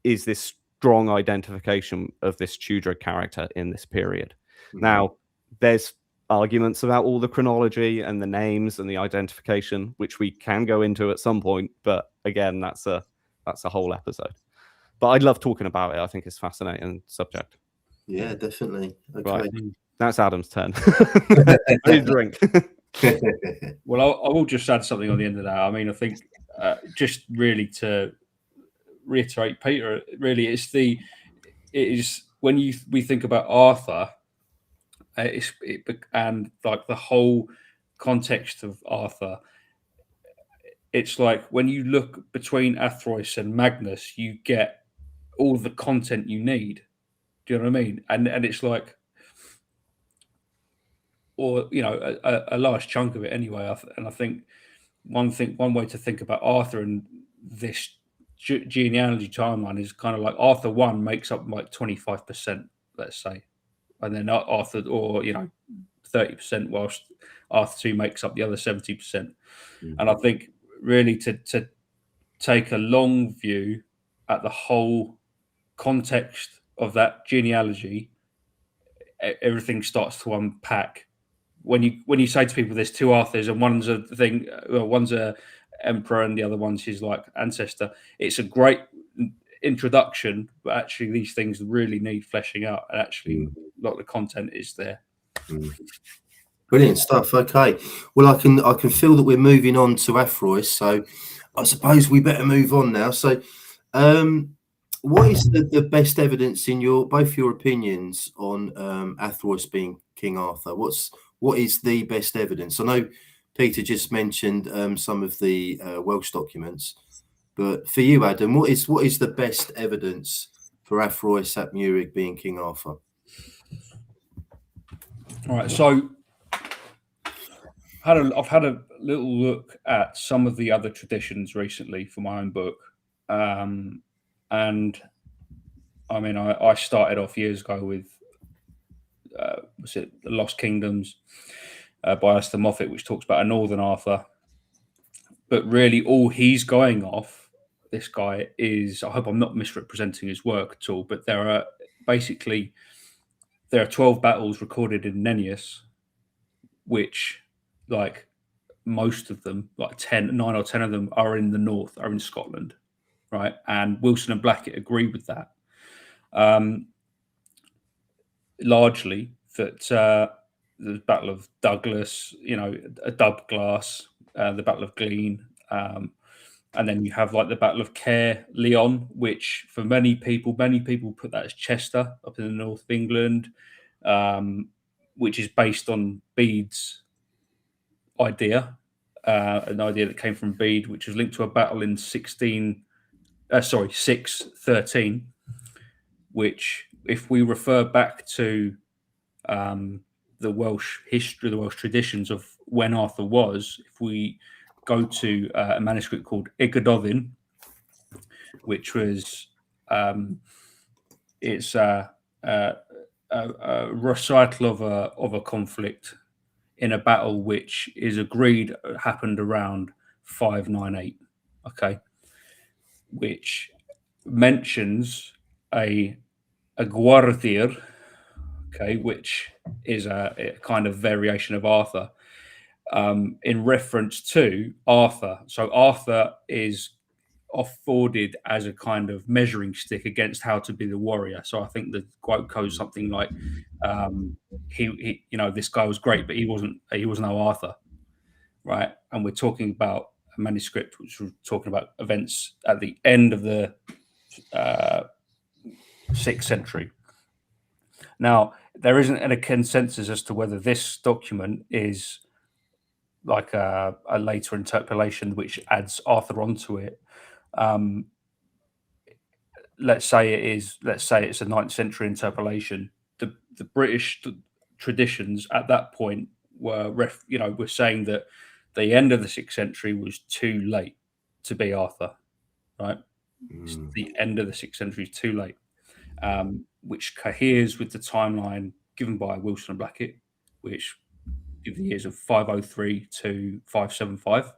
this strong identification of this Tudrig character in this period. Now, there's arguments about all the chronology and the names and the identification, which we can go into at some point. But again, that's a whole episode. But I love talking about it. I think it's a fascinating subject. Yeah, definitely. Okay. Right. That's Adam's turn. I need a drink. Well, I will just add something on the end of that. I mean, I think just really to reiterate, Peter, really it is when we think about Arthur, and like the whole context of Arthur, it's like when you look between Athrois and Magnus, you get all the content you need. Do you know what I mean? And it's like, or a large chunk of it anyway. And I think one way to think about Arthur and this genealogy timeline is kind of like Arthur 1 makes up like 25%, let's say, and then Arthur, or 30%, whilst Arthur 2 makes up the other 70%. And I think really to take a long view at the whole context of that genealogy, everything starts to unpack. When you say to people there's 2 Arthurs and one's a thing, one's a emperor and the other one's his like ancestor, it's a great introduction, but actually these things really need fleshing out, and actually a lot of the content is there. Brilliant stuff. Okay, well, I can feel that we're moving on to Athrois, so I suppose we better move on now. So what is the best evidence in both your opinions on Athrois being King Arthur? What is the best evidence? I know Peter just mentioned some of the Welsh documents, but for you, Adam, what is the best evidence for Athrois ap Murig being King Arthur? All right, so I've had a little look at some of the other traditions recently for my own book, and I mean I started off years ago with was it The Lost Kingdoms by Alistair Moffat, which talks about a Northern Arthur, but really all he's going off, this guy, is, I hope I'm not misrepresenting his work at all, but there are 12 battles recorded in Nennius, which, like, most of them, like 9 or 10 of them, are in the north, are in Scotland, right? And Wilson and Blackett agree with that. Largely that the Battle of Douglas, a Dubglas, the Battle of Gleen, and then you have like the Battle of Caer Leon, which for many people put that as Chester up in the north of England, which is based on Bede's idea, an idea that came from Bede, which was linked to a battle in 613, which, if we refer back to the Welsh history, the Welsh traditions of when Arthur was, if we go to a manuscript called Igadodin, which was it's a recital of a conflict in a battle which is agreed happened around 598. Okay, which mentions a Gwardir, okay, which is a kind of variation of Arthur, in reference to Arthur. So Arthur is afforded as a kind of measuring stick against how to be the warrior. So I think the quote goes something like, he this guy was great, but he wasn't no Arthur, right? And we're talking about a manuscript which was talking about events at the end of the 6th century. Now, there isn't a consensus as to whether this document is like a later interpolation which adds Arthur onto it. Let's say it's a 9th century interpolation. The British traditions at that point were saying that the end of the 6th century was too late to be Arthur, right? The end of the 6th century is too late, which coheres with the timeline given by Wilson and Blackett, which give the years of 503 to 575.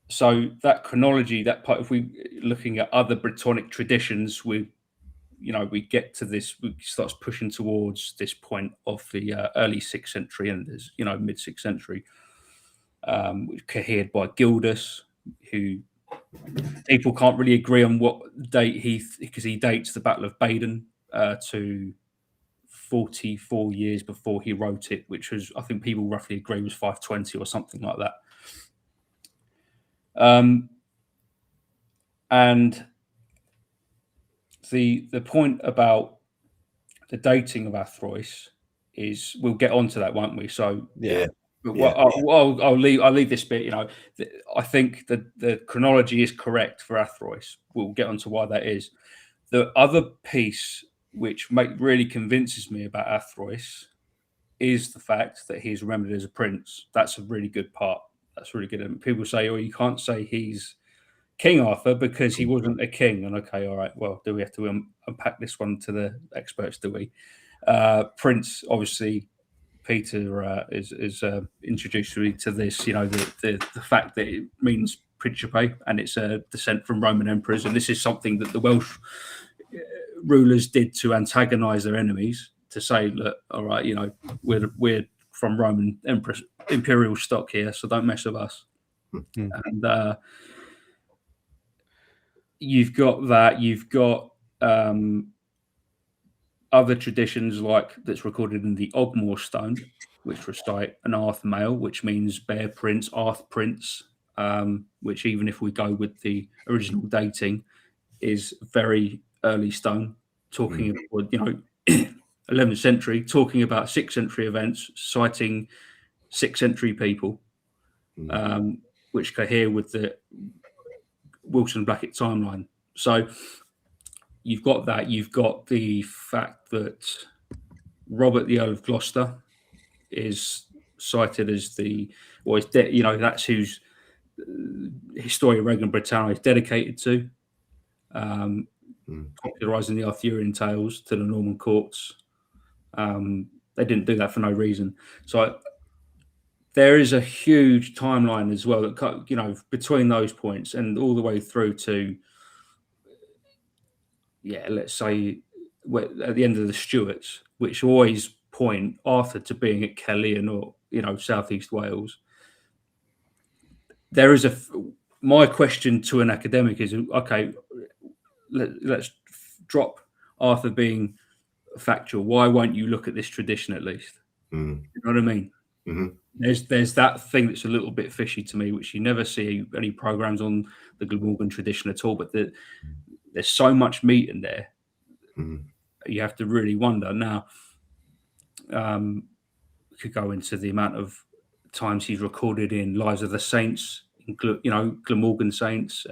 So that chronology, that part, if we looking at other Brittonic traditions, we get to this, we starts pushing towards this point of the early 6th century and there's mid 6th century, which cohered by Gildas, who people can't really agree on what date because he dates the Battle of Baden to 44 years before he wrote it, which was, I think people roughly agree, was 520 or something like that. And the point about the dating of Athrois is, we'll get onto that, won't we? So I'll leave this bit. I think that the chronology is correct for Athrois. We'll get onto why that is. The other piece which really convinces me about Athrois is the fact that he's remembered as a prince. That's a really good part. That's really good. And people say, "Oh, you can't say he's King Arthur because he wasn't a king." And okay, all right. Well, do we have to unpack this one to the experts? Do we? Prince, obviously, Peter is introduced me to this. The fact that it means Principe and it's a descent from Roman emperors, and this is something that the Welsh rulers did to antagonize their enemies, to say, look, all right, we're from Roman imperial stock here, so don't mess with us. And you've got that. You've got other traditions like that's recorded in the Ogmore stone, which recite an Arth male, which means bear prince, Arth prince, which, even if we go with the original dating, is very early stone, talking about 11th century, talking about 6th century events, citing 6th century people, which cohere with the Wilson Blackett timeline. So you've got that. You've got the fact that Robert the Earl of Gloucester is cited as that's whose Historia Regum Britannica is dedicated to, popularising the Arthurian tales to the Norman courts. They didn't do that for no reason. So there is a huge timeline as well that between those points and all the way through to let's say at the end of the Stuarts, which always point Arthur to being at Caerleon or southeast Wales. There is my question to an academic is, okay, let's drop Arthur being factual. Why won't you look at this tradition at least? You know what I mean? There's that thing that's a little bit fishy to me, which you never see any programs on the Glamorgan tradition at all, but there's so much meat in there. You have to really wonder. Now, we could go into the amount of times he's recorded in Lives of the Saints, Glamorgan Saints.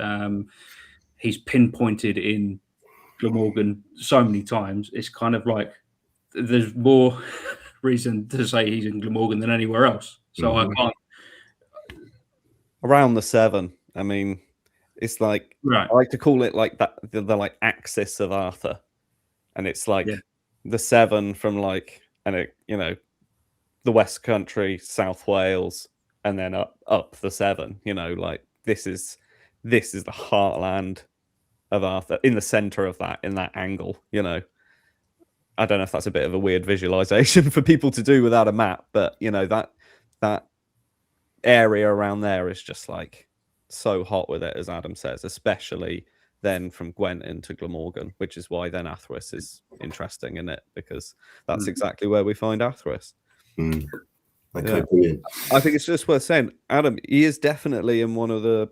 He's pinpointed in Glamorgan so many times. It's kind of like there's more reason to say he's in Glamorgan than anywhere else. So I can't. Around the 7, I mean, it's like, I like to call it like that, the like axis of Arthur, and it's like the 7 from like, the West Country, South Wales, and then up the 7. Like this is this is the heartland of Arthur, in the center of that, in that angle, you know. I don't know if that's a bit of a weird visualization for people to do without a map, but you know, that area around there is just like so hot with it, as Adam says, especially then from Gwent into Glamorgan, which is why then Athwys is interesting in it, because that's exactly where we find Athwys. Okay, Yeah. brilliant. I think it's just worth saying, Adam, he is definitely in one of the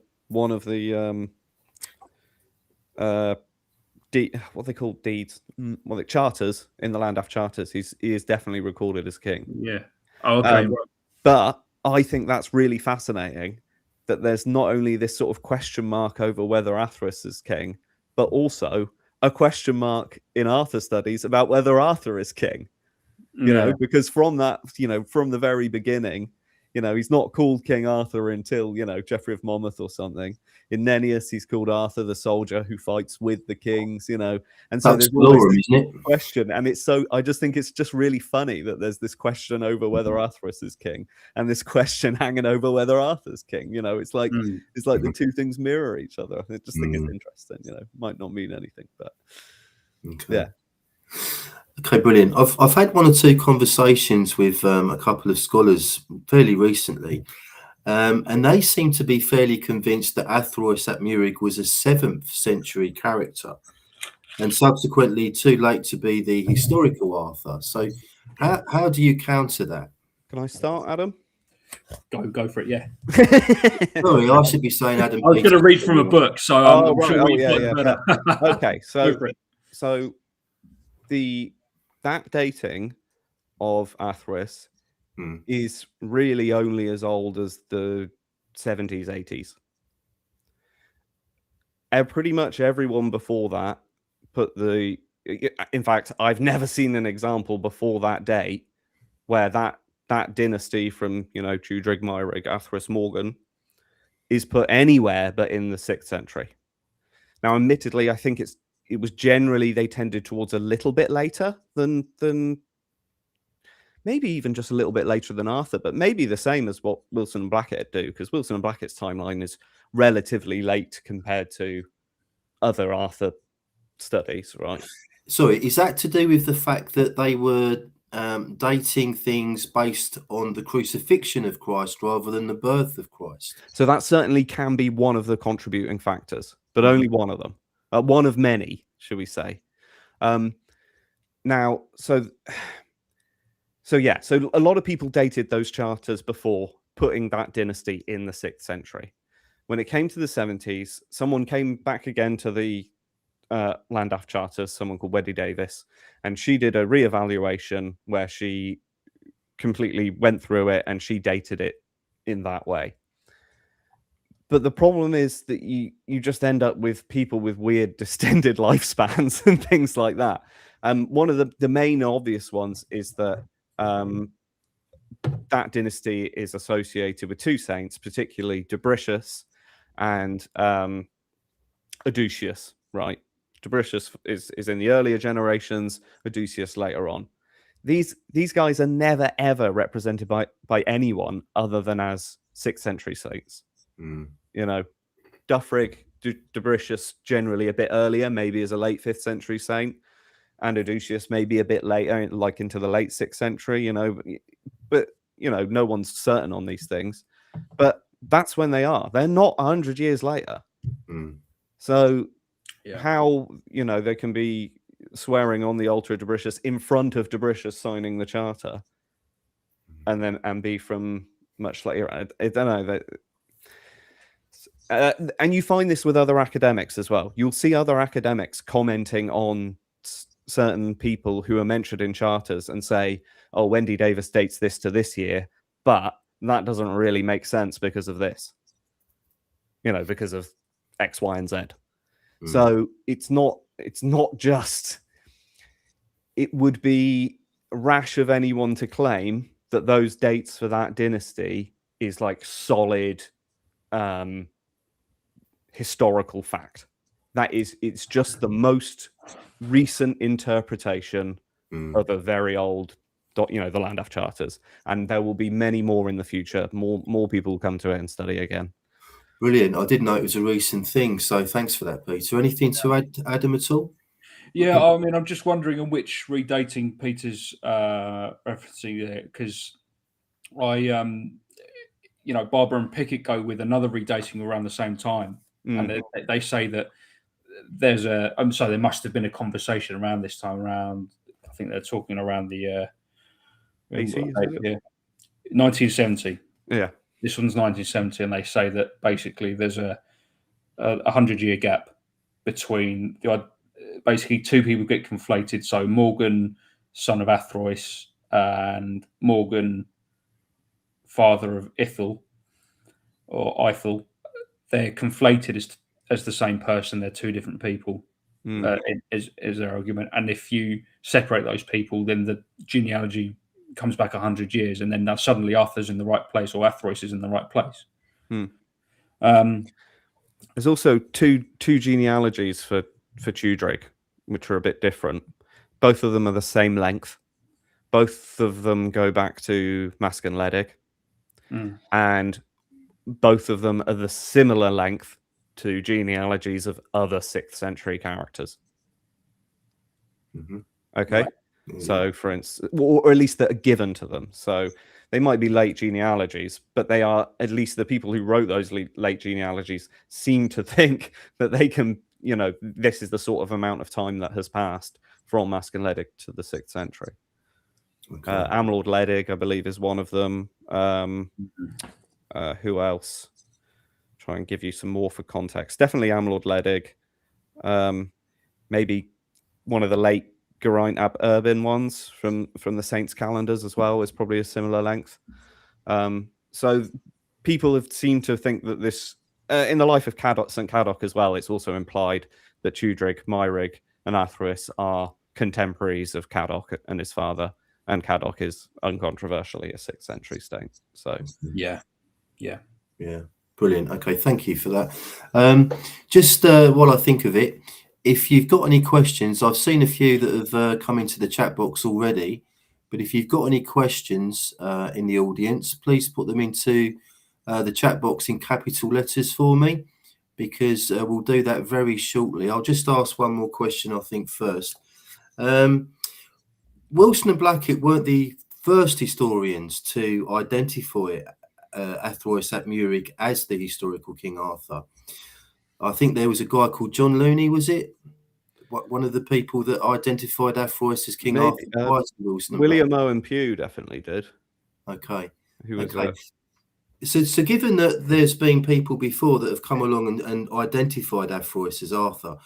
what they call deeds, well, charters, in the Landaf charters. He is definitely recorded as king. Yeah. Oh, okay. Right. But I think that's really fascinating, that there's not only this sort of question mark over whether Athwys is king, but also a question mark in Arthur studies about whether Arthur is king. You know, because from that, you know, from the very beginning, you know, he's not called King Arthur until, you know, Geoffrey of Monmouth or something. In Nennius, he's called Arthur the soldier who fights with the kings, you know. And so there's always this question. And it's so, I just think it's just really funny that there's this question over whether Athwys is king and this question hanging over whether Arthur's king. You know, it's like the two things mirror each other. I just think it's interesting, you know, might not mean anything, but yeah. Okay, brilliant. I've had one or two conversations with a couple of scholars fairly recently, and they seem to be fairly convinced that Athwys ap Murig was a 7th century character, and subsequently too late to be the historical Arthur. So, how do you counter that? Can I start, Adam? Go for it. Yeah. Sorry, I should be saying Adam. I was going to read from a book, so I'm sure Okay, so that dating of Athwys is really only as old as the 70s, 80s. Pretty much everyone before that in fact, I've never seen an example before that date where that dynasty from, you know, Tudrig, Myrig, Athwys, Morgan is put anywhere but in the 6th century. Now, admittedly, I think it was generally they tended towards a little bit later than maybe even just a little bit later than Arthur, but maybe the same as what Wilson and Blackett do, because Wilson and Blackett's timeline is relatively late compared to other Arthur studies, right? Sorry, is that to do with the fact that they were dating things based on the crucifixion of Christ rather than the birth of Christ? So that certainly can be one of the contributing factors, but only one of them. One of many, should we say. Now, so a lot of people dated those charters before putting that dynasty in the 6th century. When it came to the 70s, someone came back again to the Landaf charters, someone called Weddy Davis, and she did a reevaluation where she completely went through it and she dated it in that way. But the problem is that you just end up with people with weird distended lifespans and things like that. One of the main obvious ones is that that dynasty is associated with two saints, particularly Dubricius and Adeusius, right? Dubricius is in the earlier generations, Adeusius later on. These guys are never, ever represented by anyone other than as 6th century saints. You know, Duffrig, Dubricius generally a bit earlier, maybe as a late 5th century saint, and Adeusius maybe a bit later, like into the late 6th century, you know. But, you know, no one's certain on these things. But that's when they are. They're not 100 years later. So how, you know, they can be swearing on the altar of Dubricius in front of Dubricius signing the charter and be from much later. I don't know. And you find this with other academics as well. You'll see other academics commenting on certain people who are mentioned in charters and say, oh, Wendy Davis dates this to this year, but that doesn't really make sense because of this, you know, because of X, Y, and Z. So it's not just, it would be rash of anyone to claim that those dates for that dynasty is like solid historical fact. It's just the most recent interpretation of a very old, you know, the Landaf charters, and there will be many more in the future. More people will come to it and study again. Brilliant. I didn't know it was a recent thing, so thanks for that, Peter. Anything to add, Adam, at all? Yeah, I mean, I'm just wondering on which redating Peter's referencing there, because Barber and Pickett go with another redating around the same time, and they say that there must have been a conversation around this time around. I think they're talking around the 1970. Yeah. This one's 1970, and they say that basically there's a 100-year gap between basically two people get conflated. So Morgan, son of Athrois, and Morgan, father of Ithel or Ithel, they're conflated as the same person. They're two different people. Is their argument. And if you separate those people, then the genealogy comes back 100 years, and then now suddenly Arthur's in the right place, or Athrois is in the right place. There's also two genealogies for Tudrig, which are a bit different. Both of them are the same length. Both of them go back to Masc and Ledig, and both of them are the similar length to genealogies of other 6th century characters. Okay. Right. So, for instance, or at least that are given to them. So they might be late genealogies, but they are, at least the people who wrote those late genealogies seem to think that they can, this is the sort of amount of time that has passed from Masc and Ledig to the 6th century. Okay. Amlord Ledig, I believe, is one of them. Who else? Try and give you some more for context. Definitely Amlord Ledig. Maybe one of the late Geraint ab Urbin ones from the Saints calendars as well is probably a similar length. So people have seemed to think that this, in the life of St. Cadoc as well, it's also implied that Tudrig, Myrig, and Athrois are contemporaries of Cadoc and his father, and Cadoc is uncontroversially a 6th century saint. So yeah. Brilliant. Okay, thank you for that. Just while I think of it, if you've got any questions, I've seen a few that have come into the chat box already, but if you've got any questions in the audience, please put them into the chat box in capital letters for me, because we'll do that very shortly. I'll just ask one more question, I think, first. Wilson and Blackett weren't the first historians to identify Athrois ap Murig as the historical King Arthur. I think there was a guy called John Looney, was it? One of the people that identified Athrois as King Arthur. William Owen Pugh definitely did. Okay. Who was okay. So given that there's been people before that have come along and identified Athrois as Arthur,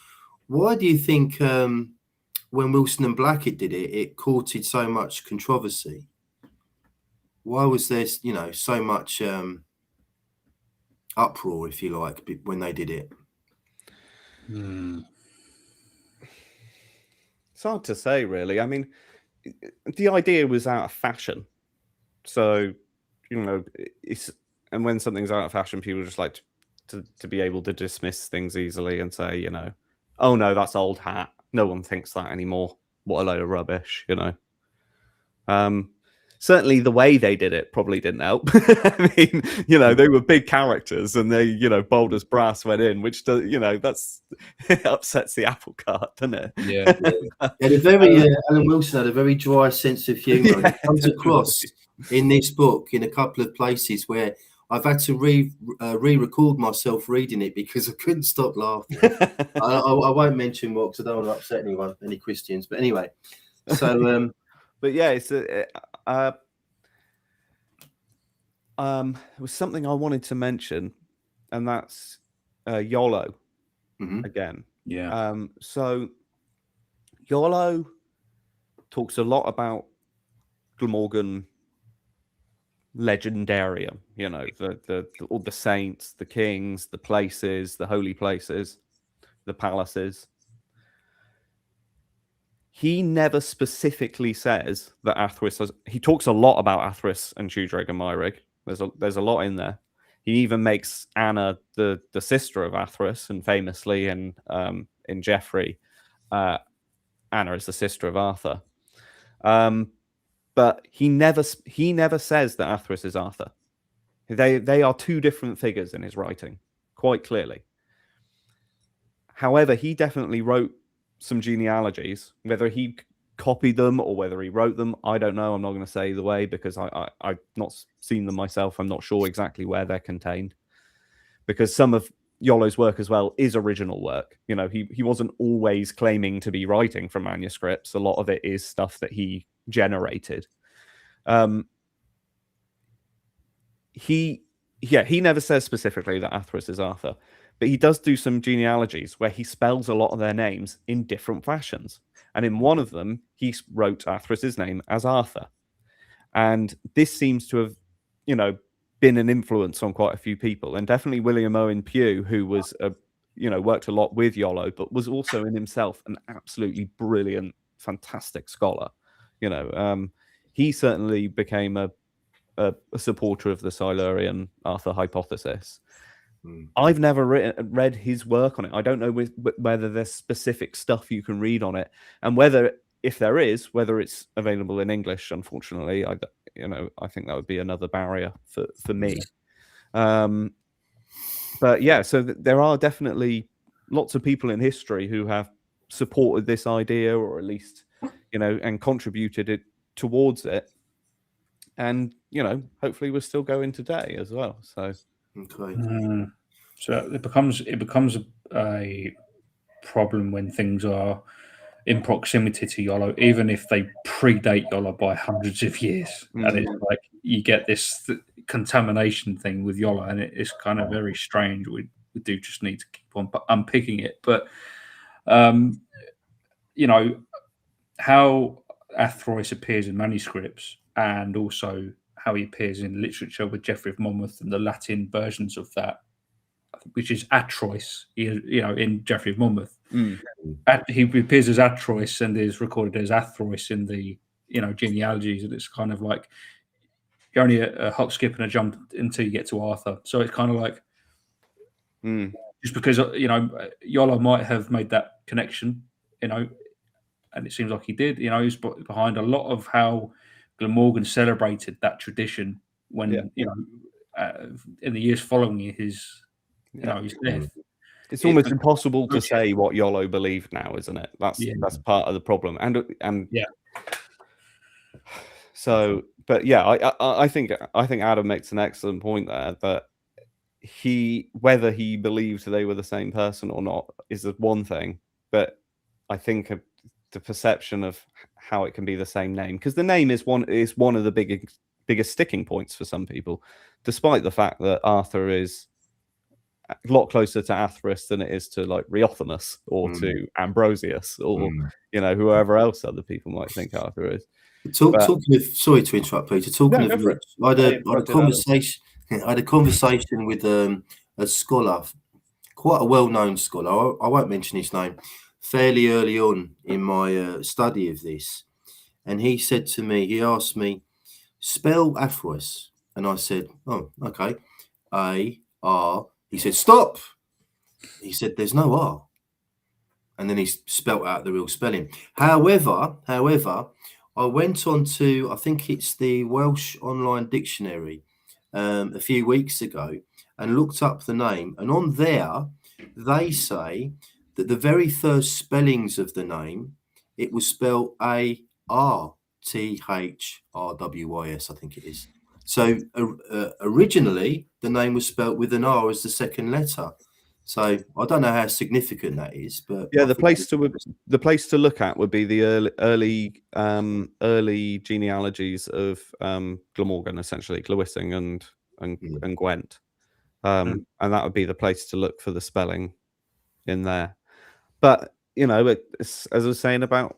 why do you think when Wilson and Blackett did it, it courted so much controversy? Why was there, so much uproar, if you like, when they did it? It's hard to say, really. I mean, the idea was out of fashion. So, and when something's out of fashion, people just like to be able to dismiss things easily and say, oh no, that's old hat. No one thinks that anymore. What a load of rubbish, Certainly the way they did it probably didn't help. I mean, they were big characters and they, bold as brass went in, which, that's it upsets the apple cart, doesn't it? Yeah. Alan Wilson had a very dry sense of humour. It comes across in this book in a couple of places where I've had to re-record myself reading it because I couldn't stop laughing. I won't mention what, because I don't want to upset anyone, any Christians. But anyway, so... but yeah, it's it was something I wanted to mention, and that's Iolo again. Yeah. So Iolo talks a lot about Glamorgan legendarium, all the saints, the kings, the places, the holy places, the palaces. He never specifically says that Athrois. He talks a lot about Athrois and Tudrig and Myrig. There's a lot in there. He even makes Anna the sister of Athrois, and famously in Geoffrey, Anna is the sister of Arthur. But he never says that Athrois is Arthur. They are two different figures in his writing. quite clearly. However, he definitely wrote some genealogies. Whether he copied them or whether he wrote them, I don't know. I'm not going to say either way because I've not seen them myself. I'm not sure exactly where they're contained, because some of Iolo's work as well is original work. You know, he wasn't always claiming to be writing from manuscripts. A lot of it is stuff that he generated. He never says specifically that Atheris is Arthur, but he does do some genealogies where he spells a lot of their names in different fashions. And in one of them, he wrote Atheris's name as Arthur. And this seems to have, you know, been an influence on quite a few people. And definitely William Owen Pugh, who was, worked a lot with Iolo, but was also in himself an absolutely brilliant, fantastic scholar. You know, he certainly became a supporter of the Silurian Arthur hypothesis. I've never read his work on it. I don't know whether there's specific stuff you can read on it, and whether, if there is, whether it's available in English. Unfortunately, I think that would be another barrier for me. But yeah, so there are definitely lots of people in history who have supported this idea, or at least, you know, and contributed it towards it. And, you know, hopefully we're still going today as well. So, okay. So it becomes a problem when things are in proximity to Iolo, even if they predate Iolo by hundreds of years. And it's like you get this contamination thing with Iolo, and it's kind of very strange. We do just need to keep on unpicking it. But, you know, how Atheris appears in manuscripts, and also how he appears in literature with Geoffrey of Monmouth and the Latin versions of that, which is Atrois, you know, in Geoffrey of Monmouth. He appears as Atrois and is recorded as Atheris in the, you know, genealogies, and it's kind of like you're only a hop, skip, and a jump until you get to Arthur. So it's kind of like just because, you know, Iolo might have made that connection, you know, and it seems like he did. You know, he's behind a lot of how Glamorgan celebrated that tradition when, you know, in the years following his, you know, his death. It's almost impossible to say what Iolo believed now, isn't it? That's part of the problem. And yeah. So, but yeah, I think Adam makes an excellent point there, that whether he believed they were the same person or not is one thing, but I think the perception of how it can be the same name, because the name is one of the biggest sticking points for some people, despite the fact that Arthur is a lot closer to Atheris than it is to like Riothemus or to Ambrosius or you know, whoever else other people might think Arthur is. Talking of, sorry to interrupt, Peter. Talking of, I had a conversation. I had a conversation with a scholar, quite a well-known scholar. I won't mention his name. Fairly early on in my study of this, and he said to me, he asked me, spell Atheris, and I said, oh, okay, A-R. He said, stop. He said, there's no R, and then he spelt out the real spelling. However, I went on to, I think it's the Welsh Online Dictionary a few weeks ago, and looked up the name, and on there they say that the very first spellings of the name, it was spelled A-R-T-H-R-W-I-S, I think it is. So originally the name was spelled with an R as the second letter. So I don't know how significant that is, but yeah, the place to look at would be the early genealogies of Glamorgan, essentially Glywysing and Gwent, and that would be the place to look for the spelling in there. But you know, as I was saying about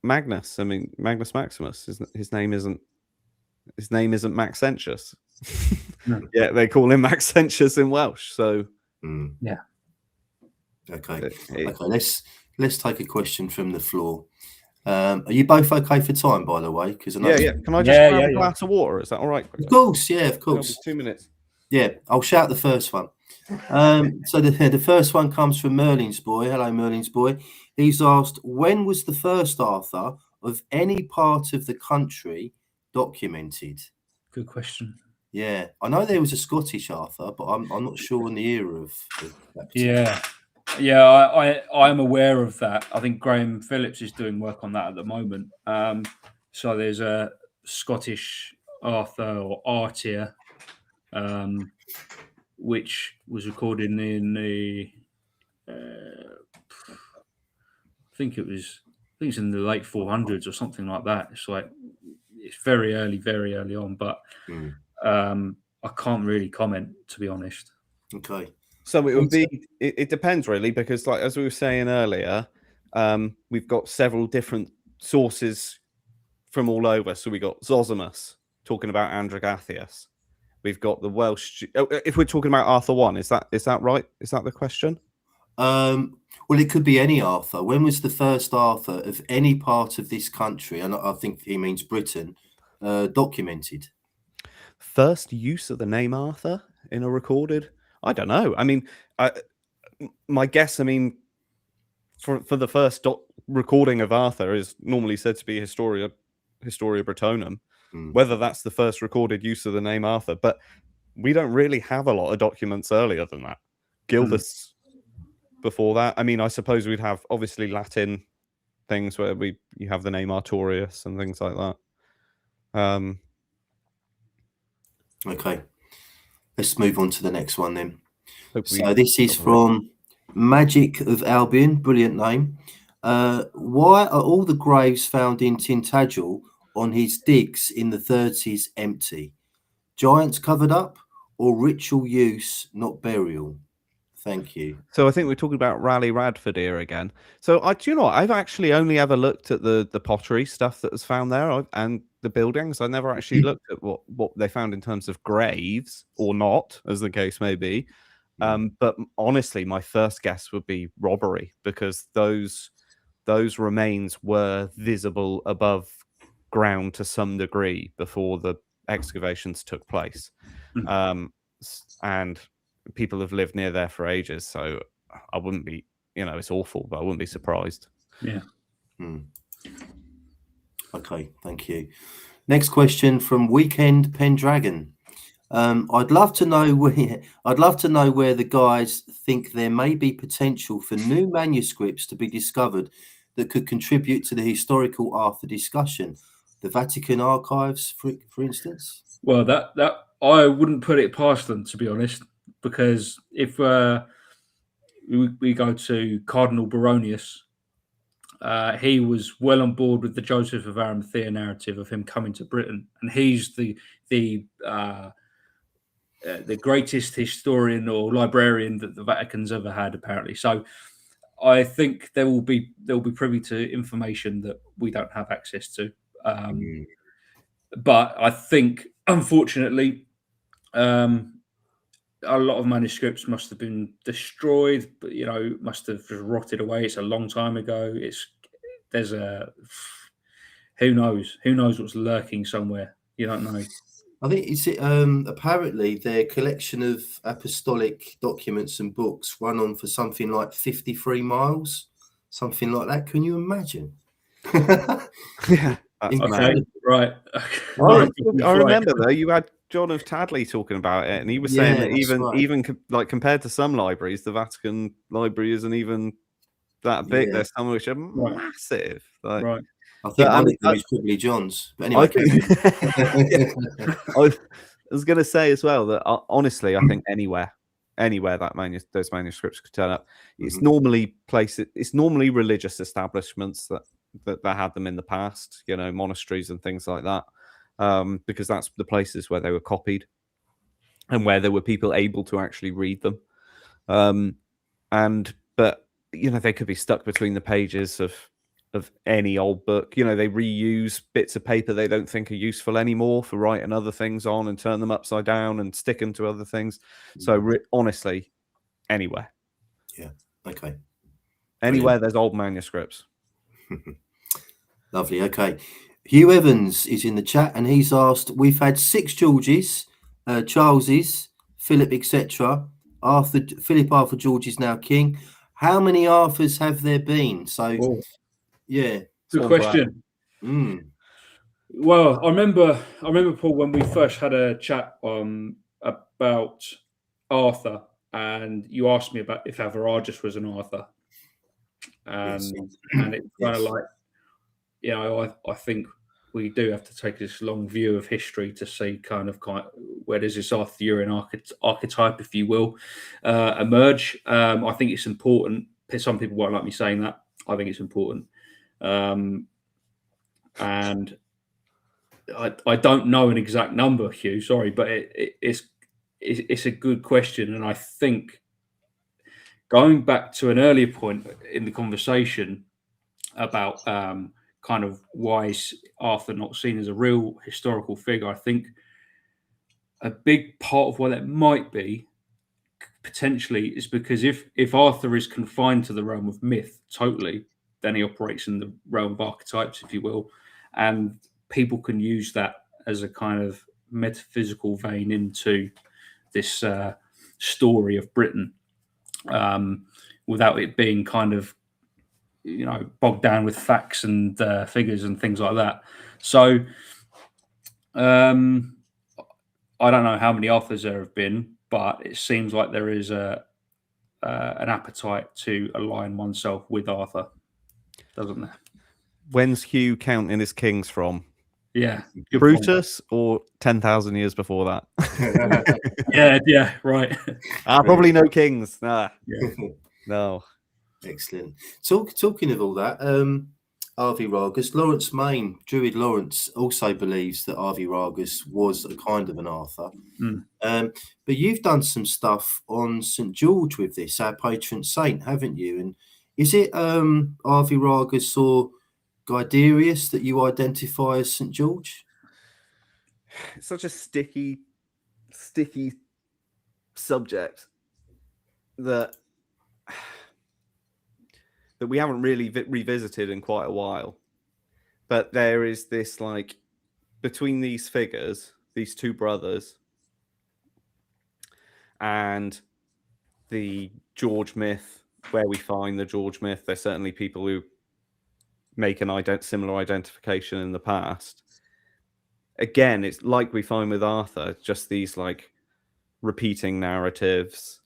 Magnus, I mean Magnus Maximus, his name isn't Maxentius. Yeah, they call him Maxentius in Welsh. So yeah. Okay. Let's take a question from the floor. Are you both okay for time, by the way? Because yeah. Can I just grab a glass of water? Is that all right? Of course, yeah, of course. 2 minutes. Yeah, I'll shout the first one. So the first one comes from Merlin's boy. Hello, Merlin's boy. He's asked, when was the first Arthur of any part of the country documented? Good question. Yeah, I know there was a Scottish Arthur, but I'm not sure on the era of that particular. Yeah. Yeah, I am aware of that. I think Graham Phillips is doing work on that at the moment. So there's a Scottish Arthur or Artir, which was recorded in the I think it's in the late 400s or something like that. It's very early on, but I can't really comment, to be honest. Okay. So it would be. It depends really, because like as we were saying earlier, we've got several different sources from all over. So we got Zosimus talking about Androgathius. We've got the Welsh. If we're talking about Arthur I, is that right? Is that the question? Well, it could be any Arthur. When was the first Arthur of any part of this country, and I think he means Britain, documented? First use of the name Arthur in a recorded? I don't know. I mean, my guess, I mean, for the first recording of Arthur is normally said to be Historia Britonum. Whether that's the first recorded use of the name Arthur, but we don't really have a lot of documents earlier than that. Gildas before that. I mean, I suppose we'd have obviously Latin things where you have the name Artorius and things like that. Okay, let's move on to the next one then. So this is from Magic of Albion, brilliant name. Why are all the graves found in Tintagel on his digs in the 30s empty? Giants covered up or ritual use, not burial? Thank you. So I think we're talking about Raleigh Radford here again. So do you know what? I've actually only ever looked at the pottery stuff that was found there and the buildings. I never actually looked at what they found in terms of graves or not, as the case may be. But honestly, my first guess would be robbery, because those remains were visible above ground to some degree before the excavations took place. And people have lived near there for ages, so I wouldn't be, it's awful, but I wouldn't be surprised. Yeah. Okay, thank you. Next question from Weekend Pendragon. I'd love to know where the guys think there may be potential for new manuscripts to be discovered that could contribute to the historical Arthur discussion. The Vatican archives, for instance. Well, that I wouldn't put it past them, to be honest, because if we go to Cardinal Baronius, he was well on board with the Joseph of Arimathea narrative of him coming to Britain, and he's the greatest historian or librarian that the Vatican's ever had, apparently. So I think they'll be privy to information that we don't have access to. But I think, unfortunately, a lot of manuscripts must have been destroyed, but must have just rotted away. It's a long time ago. Who knows what's lurking somewhere. You don't know. I think it's apparently their collection of apostolic documents and books run on for something like 53 miles, something like that. Can you imagine? Yeah. Okay, right. I remember though, you had John of Tadley talking about it, and he was saying that even compared to some libraries, the Vatican Library isn't even that big. Yeah. There's some which are massive. Right. I think one of them is probably John's. But anyway, I was going to say as well that honestly, I think anywhere that those manuscripts could turn up, it's normally it's normally religious establishments that had them in the past, monasteries and things like that, because that's the places where they were copied and where there were people able to actually read them. But they could be stuck between the pages of any old book. They reuse bits of paper they don't think are useful anymore for writing other things on and turn them upside down and stick them to other things. So honestly, anywhere. Yeah. Okay. Anywhere there's old manuscripts. Lovely. Okay. Hugh Evans is in the chat and he's asked, we've had 6 Georges, Charleses, Philip, etc. Philip Arthur George is now king. How many Arthurs have there been? So, yeah. Good question. Well, I remember, Paul, when we first had a chat about Arthur, and you asked me about if Averagus was an Arthur, Yes. and it's kind of Yes. like, you know, I think we do have to take this long view of history to see kind of where does this Arthurian archetype, if you will, emerge. I think it's important. Some people won't like me saying that. I think it's important, and I don't know an exact number, Hugh. Sorry, but it's a good question, and I think going back to an earlier point in the conversation about kind of why is Arthur not seen as a real historical figure, I think a big part of why that might be potentially is because if Arthur is confined to the realm of myth totally, then he operates in the realm of archetypes, if you will, and people can use that as a kind of metaphysical vein into this story of Britain, without it being kind of, you know, bogged down with facts and figures and things like that. So I don't know how many Arthurs there have been, but it seems like there is an appetite to align oneself with Arthur, doesn't there? When's Hugh counting his kings from? Yeah, Brutus or 10,000 years before that? yeah, right. Probably no kings. Yeah. No. Excellent. Talking of all that, Arviragus, Lawrence Main, Druid Lawrence, also believes that Arviragus was a kind of an Arthur. But you've done some stuff on St. George with this, our patron saint, haven't you? And is it Arviragus or Guiderius that you identify as St. George? It's such a sticky subject that we haven't really revisited in quite a while. But there is this, like, between these figures, these two brothers, and the George myth, where we find the George myth, there's certainly people who make an similar identification in the past. Again, it's like we find with Arthur, just these like repeating narratives,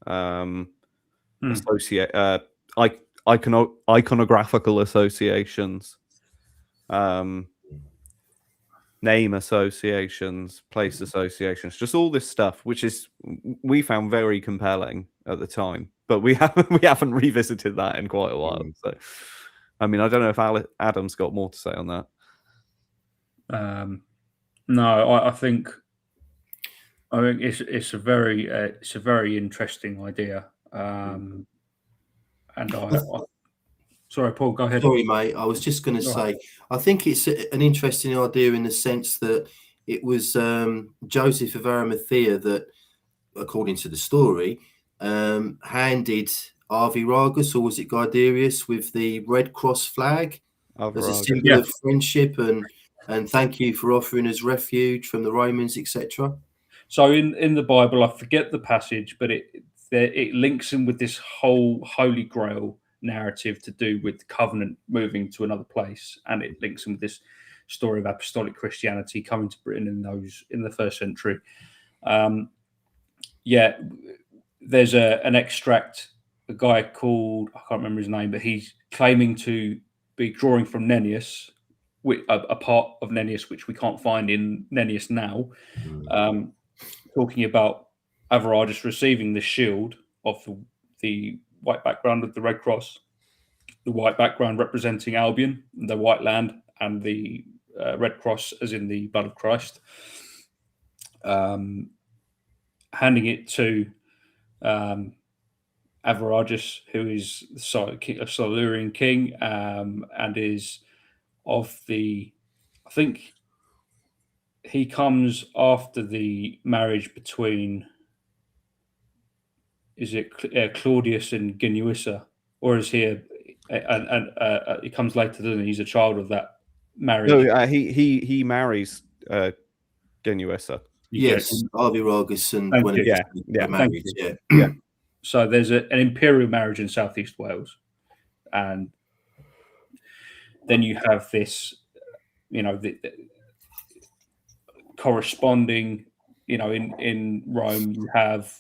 iconographical associations, name associations, place associations, just all this stuff, which is we found very compelling at the time, but we haven't revisited that in quite a while. So, I mean, I don't know if Adam's got more to say on that. No, I think it's a very interesting idea. And sorry, Paul, go ahead. Sorry, mate. I was just going to say, I think it's an interesting idea in the sense that it was Joseph of Arimathea that, according to the story, handed Arviragus, or was it Guiderius, with the Red Cross flag as a symbol of friendship and thank you for offering us refuge from the Romans, etc. So in the Bible, I forget the passage, but it links in with this whole Holy Grail narrative to do with the covenant moving to another place, and it links in with this story of apostolic Christianity coming to Britain in the first century. There's an extract, a guy called, I can't remember his name, but he's claiming to be drawing from Nennius, a part of Nennius which we can't find in Nennius now, talking about Averagus receiving the shield of the white background of the Red Cross, the white background representing Albion, the white land, and the Red Cross as in the blood of Christ, handing it to Averagus, who is a Silurian king, and is of the, I think he comes after the marriage between, is it Claudius and Genuissa, or is he he comes later, doesn't he? He's a child of that marriage. No, he marries Genuissa. Yes, Arviragus and Guinevere married. Yeah. So there's an imperial marriage in Southeast Wales, and then you have this, you know, corresponding, in Rome, you have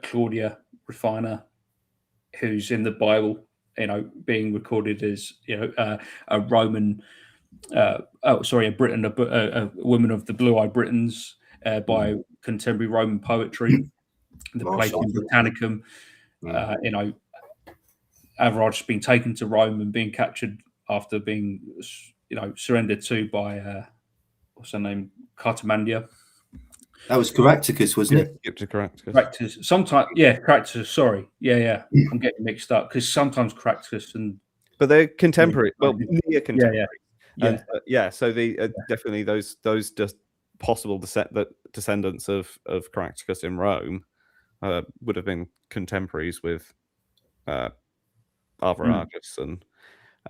Claudia Rufina, who's in the Bible, being recorded as a Roman, a Briton, a woman of the blue-eyed Britons by contemporary Roman poetry. The Platinum Britannicum, Averard's been taken to Rome and being captured after being, surrendered to by what's her name, Cartamandia. That was Caractacus, wasn't it? Yep, Caractacus. Caractacus. Sometimes, Caractacus. Sorry, I'm getting mixed up because sometimes Caractacus but they're contemporary. Well, near contemporary. So the definitely those just possible descendants of Caractacus in Rome would have been contemporaries with Arviragus and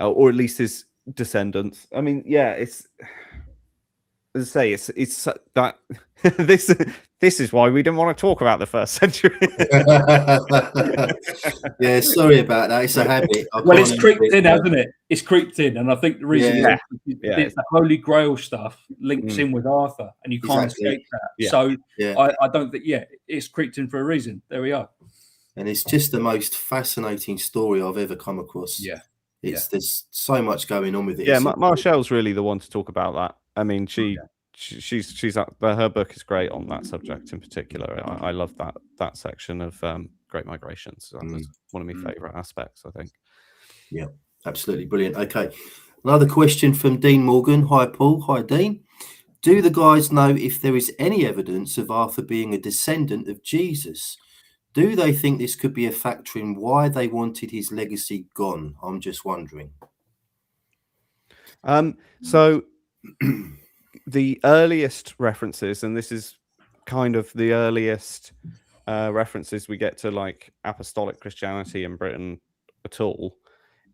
or at least his descendants. I mean, it's as I say, it's that this is why we didn't want to talk about the first century. Yeah, sorry about that. It's a habit. Well, it's creeped in, hasn't it? It's creeped in, and I think the reason it's the Holy Grail stuff links in with Arthur, and you can't escape that. Yeah. So I don't think it's creeped in for a reason. There we are. And it's just the most fascinating story I've ever come across. There's so much going on with it. Yeah, Marshall's really the one to talk about that. I mean, she's her book is great on that subject in particular. I love that section of Great Migrations. That was one of my favorite aspects, I think. Yeah, absolutely brilliant. Okay, another question from Dean Morgan. Hi, Paul. Hi, Dean. Do the guys know if there is any evidence of Arthur being a descendant of Jesus? Do they think this could be a factor in why they wanted his legacy gone? I'm just wondering. So the earliest references, and this is kind of the earliest references we get to like apostolic Christianity in Britain at all,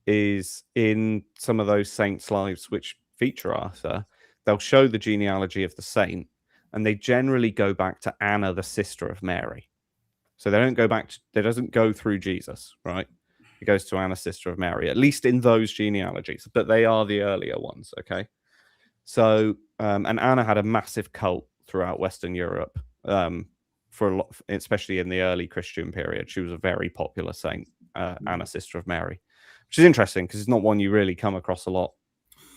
is in some of those saints' lives which feature Arthur. They'll show the genealogy of the saint, and they generally go back to Anna, the sister of Mary. So they don't go back to, it doesn't go through Jesus, right? It goes to Anna, sister of Mary, at least in those genealogies, but they are the earlier ones, okay? So, and Anna had a massive cult throughout Western Europe for a lot, especially in the early Christian period. She was a very popular saint, Anna, sister of Mary, which is interesting because it's not one you really come across a lot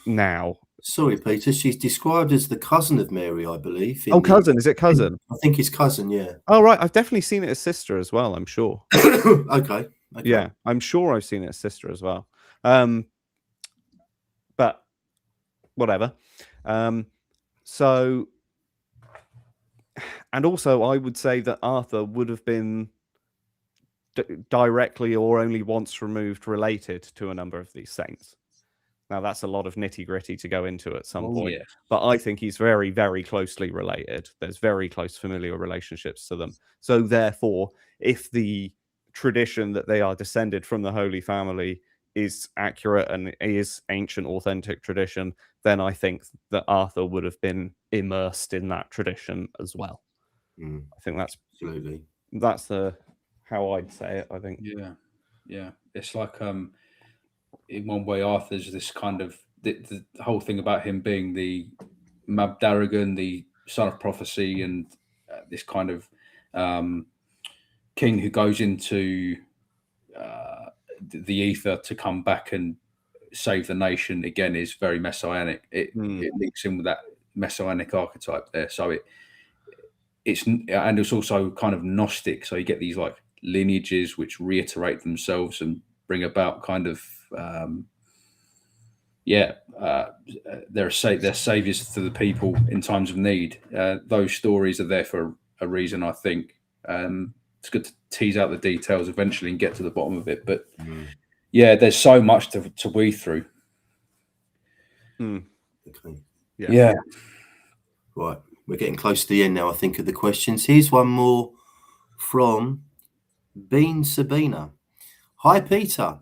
now. Sorry, Peter. She's described as the cousin of Mary, I believe. Cousin. Is it cousin? I think it's cousin, yeah. Oh, right. I've definitely seen it as sister as well, I'm sure. Okay. Yeah, I'm sure I've seen it as sister as well. But whatever. So, and also I would say that Arthur would have been directly or only once removed related to a number of these saints. Now, that's a lot of nitty-gritty to go into at some point. Yeah. But I think he's very, very closely related. There's very close familial relationships to them. So therefore, if the tradition that they are descended from the Holy Family is accurate and is ancient, authentic tradition, then I think that Arthur would have been immersed in that tradition as well. I think that's absolutely how I'd say it, I think. Yeah. It's like in one way, Arthur's this kind of the whole thing about him being the Mabdarrigan, the son of prophecy, and this kind of king who goes into the ether to come back and save the nation again is very messianic. It links in with that messianic archetype there. So it's also kind of Gnostic. So you get these like lineages which reiterate themselves and bring about kind of they're saviors to the people in times of need. Those stories are there for a reason, I think. It's good to tease out the details eventually and get to the bottom of it. But there's so much to weave through. Okay. Yeah. Right. We're getting close to the end now, I think, of the questions. Here's one more from Bean Sabina. Hi, Peter.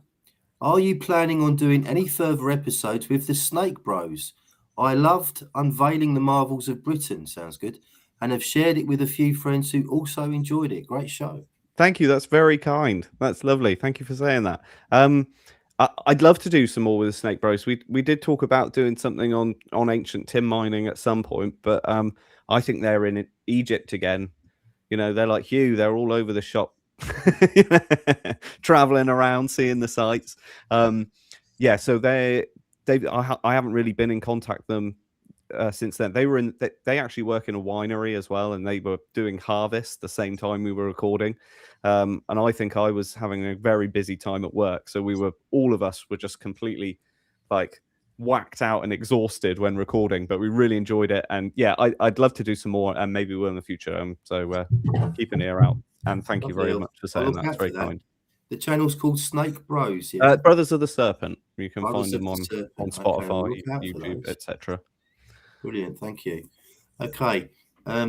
Are you planning on doing any further episodes with the Snake Bros? I loved unveiling the marvels of Britain. Sounds good. And have shared it with a few friends who also enjoyed it. Great show. Thank you. That's very kind. That's lovely. Thank you for saying that. I'd love to do some more with the Snake Bros. We did talk about doing something on ancient tin mining at some point, but I think they're in Egypt again. You know, they're like Hugh. They're all over the shop, traveling around, seeing the sights. Yeah, so I haven't really been in contact with them since then. They actually work in a winery as well, and they were doing harvest the same time we were recording. And I think I was having a very busy time at work, so all of us were just completely like whacked out and exhausted when recording, but we really enjoyed it. And yeah, I'd love to do some more, and maybe we'll in the future. So keep an ear out, and thank you very much for saying that. It's very kind. The channel's called Snake Bros. Yeah, Brothers of the Serpent. You can Brothers find them of the on Serpent. Okay, Spotify, we'll look out for YouTube, those. etc. Brilliant, thank you. Okay,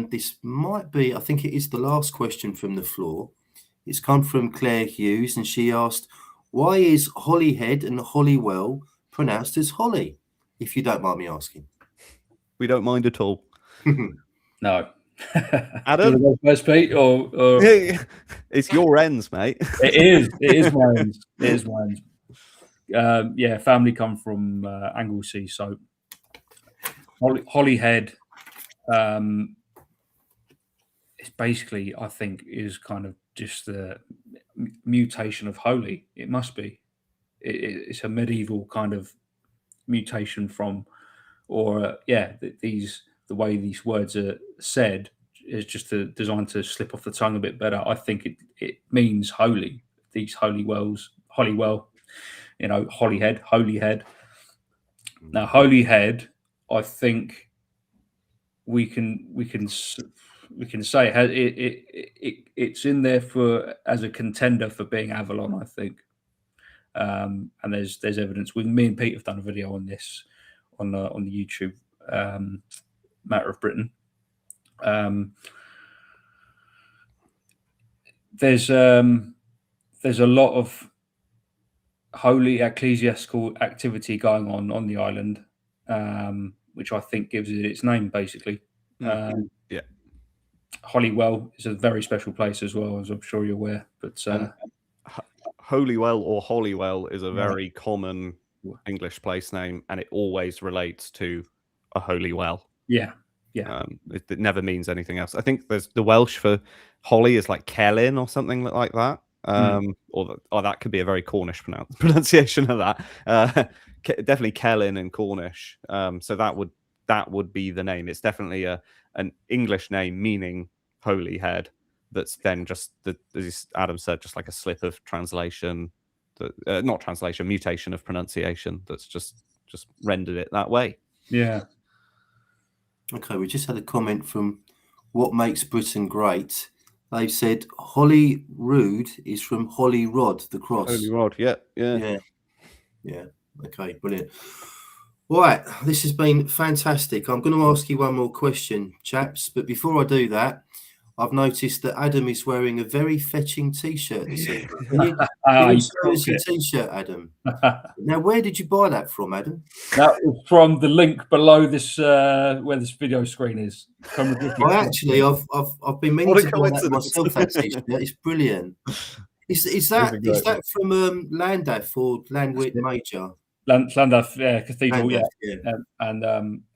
this might be, I think it is the last question from the floor. It's come from Claire Hughes, and she asked, why is Holyhead and Holywell pronounced as Holly, if you don't mind me asking? We don't mind at all. No. Adam? First, Pete, or it's your ends, mate. It is my ends. It is my ends. Yeah, family come from Anglesey, so Holyhead it's basically, I think, is kind of just the mutation of holy. It must be. It's a medieval kind of mutation from, or the way these words are said is just designed to slip off the tongue a bit better. I think it means holy. These Holywell, you know, Holyhead. Now, Holyhead, I think we can say it's in there as a contender for being Avalon, I think. And there's evidence. Me and Pete have done a video on this on the YouTube Matter of Britain. There's a lot of holy ecclesiastical activity going on the island, which I think gives it its name, basically. Yeah. Holywell is a very special place as well, as I'm sure you're aware. But Holywell or Holywell is a very common English place name, and it always relates to a holy well. Yeah. It never means anything else. I think there's the Welsh for holly is like Celyn or something like that. Or that could be a very Cornish pronunciation of that. Definitely Celyn and Cornish. So that would be the name. It's definitely an English name meaning holy head. That's then just as Adam said, just like a slip of translation, not translation, mutation of pronunciation. That's just rendered it that way. Yeah. Okay, we just had a comment from What Makes Britain Great. They've said Holyrood is from Holy Rod, the cross. Holy Rod, yeah. Okay, brilliant. Right, this has been fantastic. I'm going to ask you one more question, chaps, but before I do that, I've noticed that Adam is wearing a very fetching T-shirt this evening. Can you show us your T-shirt, Adam? Now, where did you buy that from, Adam? That is from the link below this, where this video screen is. Well, actually, I've been meaning to buy that myself. That T-shirt, it's brilliant. Is that from Llandaff or Llanwit Major? Llandaff Cathedral, Llandaff, yeah. And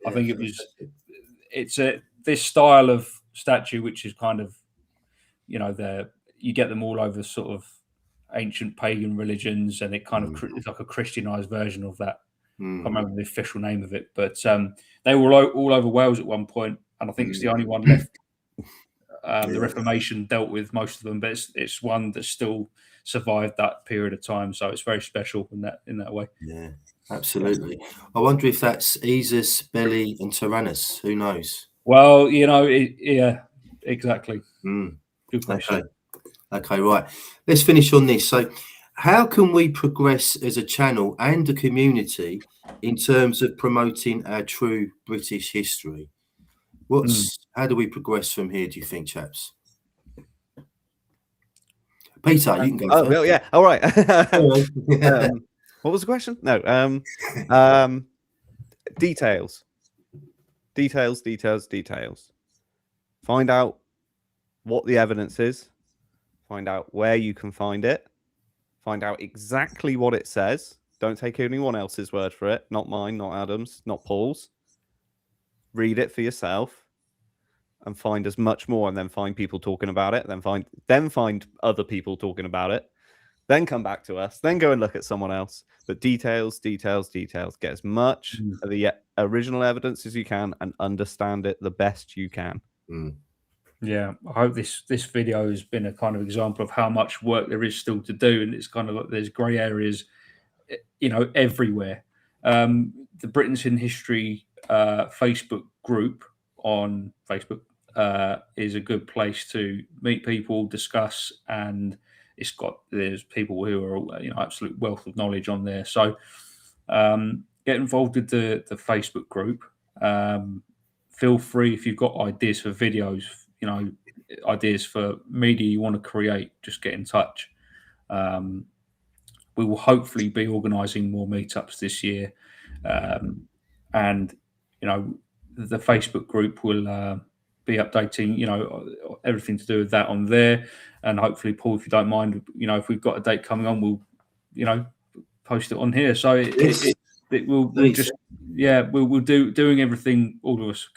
I think it's this style of statue, which is kind of, you know, you get them all over sort of ancient pagan religions, and it kind of it's like a Christianized version of that. I can't remember the official name of it, but they were all over Wales at one point, and I think it's the only one left. The Reformation dealt with most of them, but it's one that still survived that period of time, so it's very special in that way. Yeah, absolutely. I wonder if that's Esus, Belly, and Tyrannus. Who knows? Well, you know, yeah, exactly. Good question. Okay, right. Let's finish on this. So, how can we progress as a channel and a community in terms of promoting our true British history? How do we progress from here, do you think, chaps? Peter, you can go first. Well, yeah, all right. What was the question? No. Details. Find out what the evidence is. Find out where you can find it. Find out exactly what it says. Don't take anyone else's word for it. Not mine, not Adam's, not Paul's. Read it for yourself and find as much more, and then find people talking about it. Then find other people talking about it. Then come back to us. Then go and look at someone else. But details. Get as much of the original evidence as you can and understand it the best you can. Yeah, I hope this video has been a kind of example of how much work there is still to do, and it's kind of like there's grey areas, everywhere. The Britons in History Facebook group on Facebook is a good place to meet people, discuss, and there's people who are absolute wealth of knowledge on there. So get involved with the Facebook group. Feel free, if you've got ideas for videos, ideas for media you want to create, just get in touch. We will hopefully be organising more meetups this year, and the Facebook group will be updating everything to do with that on there. And hopefully, Paul, if you don't mind, if we've got a date coming on, we'll post it on here. So we'll just we'll doing everything all of us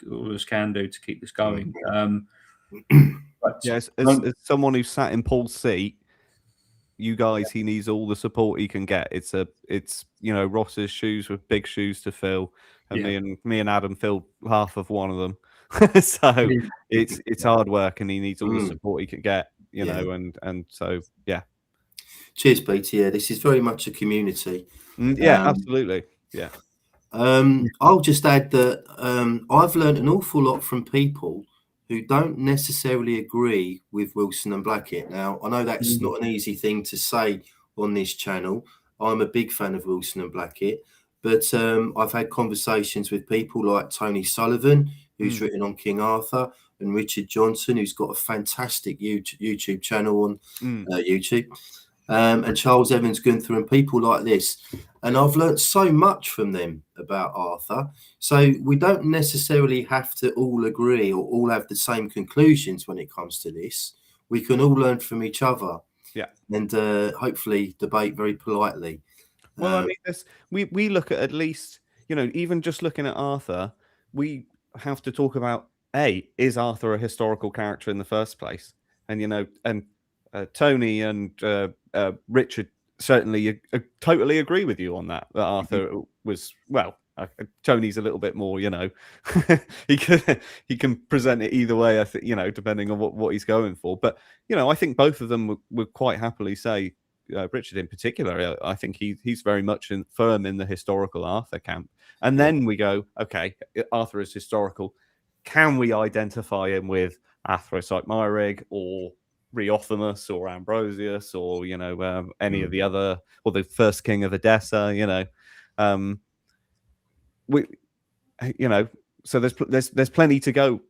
can do to keep this going. Yes, as someone who sat in Paul's seat, you guys, he needs all the support he can get. It's Ross's shoes with big shoes to fill, and me and Adam filled half of one of them. So it's hard work, and he needs all the support he can get. And so Cheers, Peter. Yeah, this is very much a community. Absolutely. Yeah. I'll just add that I've learned an awful lot from people who don't necessarily agree with Wilson and Blackett. Now, I know that's not an easy thing to say on this channel. I'm a big fan of Wilson and Blackett, but I've had conversations with people like Tony Sullivan, who's written on King Arthur, and Richard Johnson, who's got a fantastic YouTube channel on YouTube, and Charles Evans Gunther, and people like this. And I've learnt so much from them about Arthur. So we don't necessarily have to all agree or all have the same conclusions when it comes to this. We can all learn from each other. Yeah. And hopefully debate very politely. Well, I mean, we look at least, even just looking at Arthur, we have to talk about, is Arthur a historical character in the first place? And, Tony and Richard certainly totally agree with you on that Arthur was, Tony's a little bit more, he can present it either way, I think, depending on what he's going for. But, I think both of them would quite happily say, Richard in particular, I think he's very much firm in the historical Arthur camp. And then we go, okay, Arthur is historical. Can we identify him with Athros Myrig or Reothamus or Ambrosius or any of the other, or the first king of Edessa? So there's plenty to go,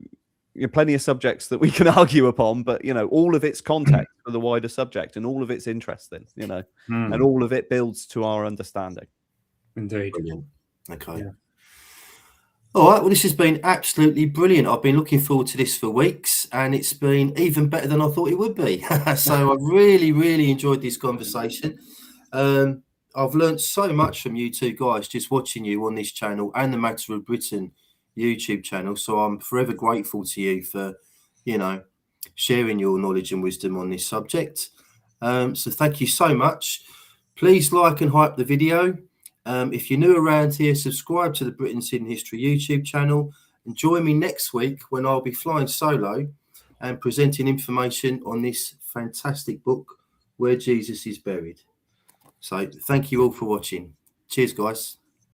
plenty of subjects that we can argue upon, but all of its context for the wider subject, and all of its interesting, and all of it builds to our understanding. Indeed. Brilliant. Okay. Yeah. All right, well, this has been absolutely brilliant. I've been looking forward to this for weeks, and it's been even better than I thought it would be. So I've really, really enjoyed this conversation. I've learned so much from you two guys just watching you on this channel and the Matter of Britain YouTube channel. So I'm forever grateful to you for, sharing your knowledge and wisdom on this subject. So thank you so much. Please like and hype the video. If you're new around here, subscribe to the Britain's Hidden History YouTube channel, and join me next week when I'll be flying solo and presenting information on this fantastic book, Where Jesus is Buried. So thank you all for watching. Cheers, guys.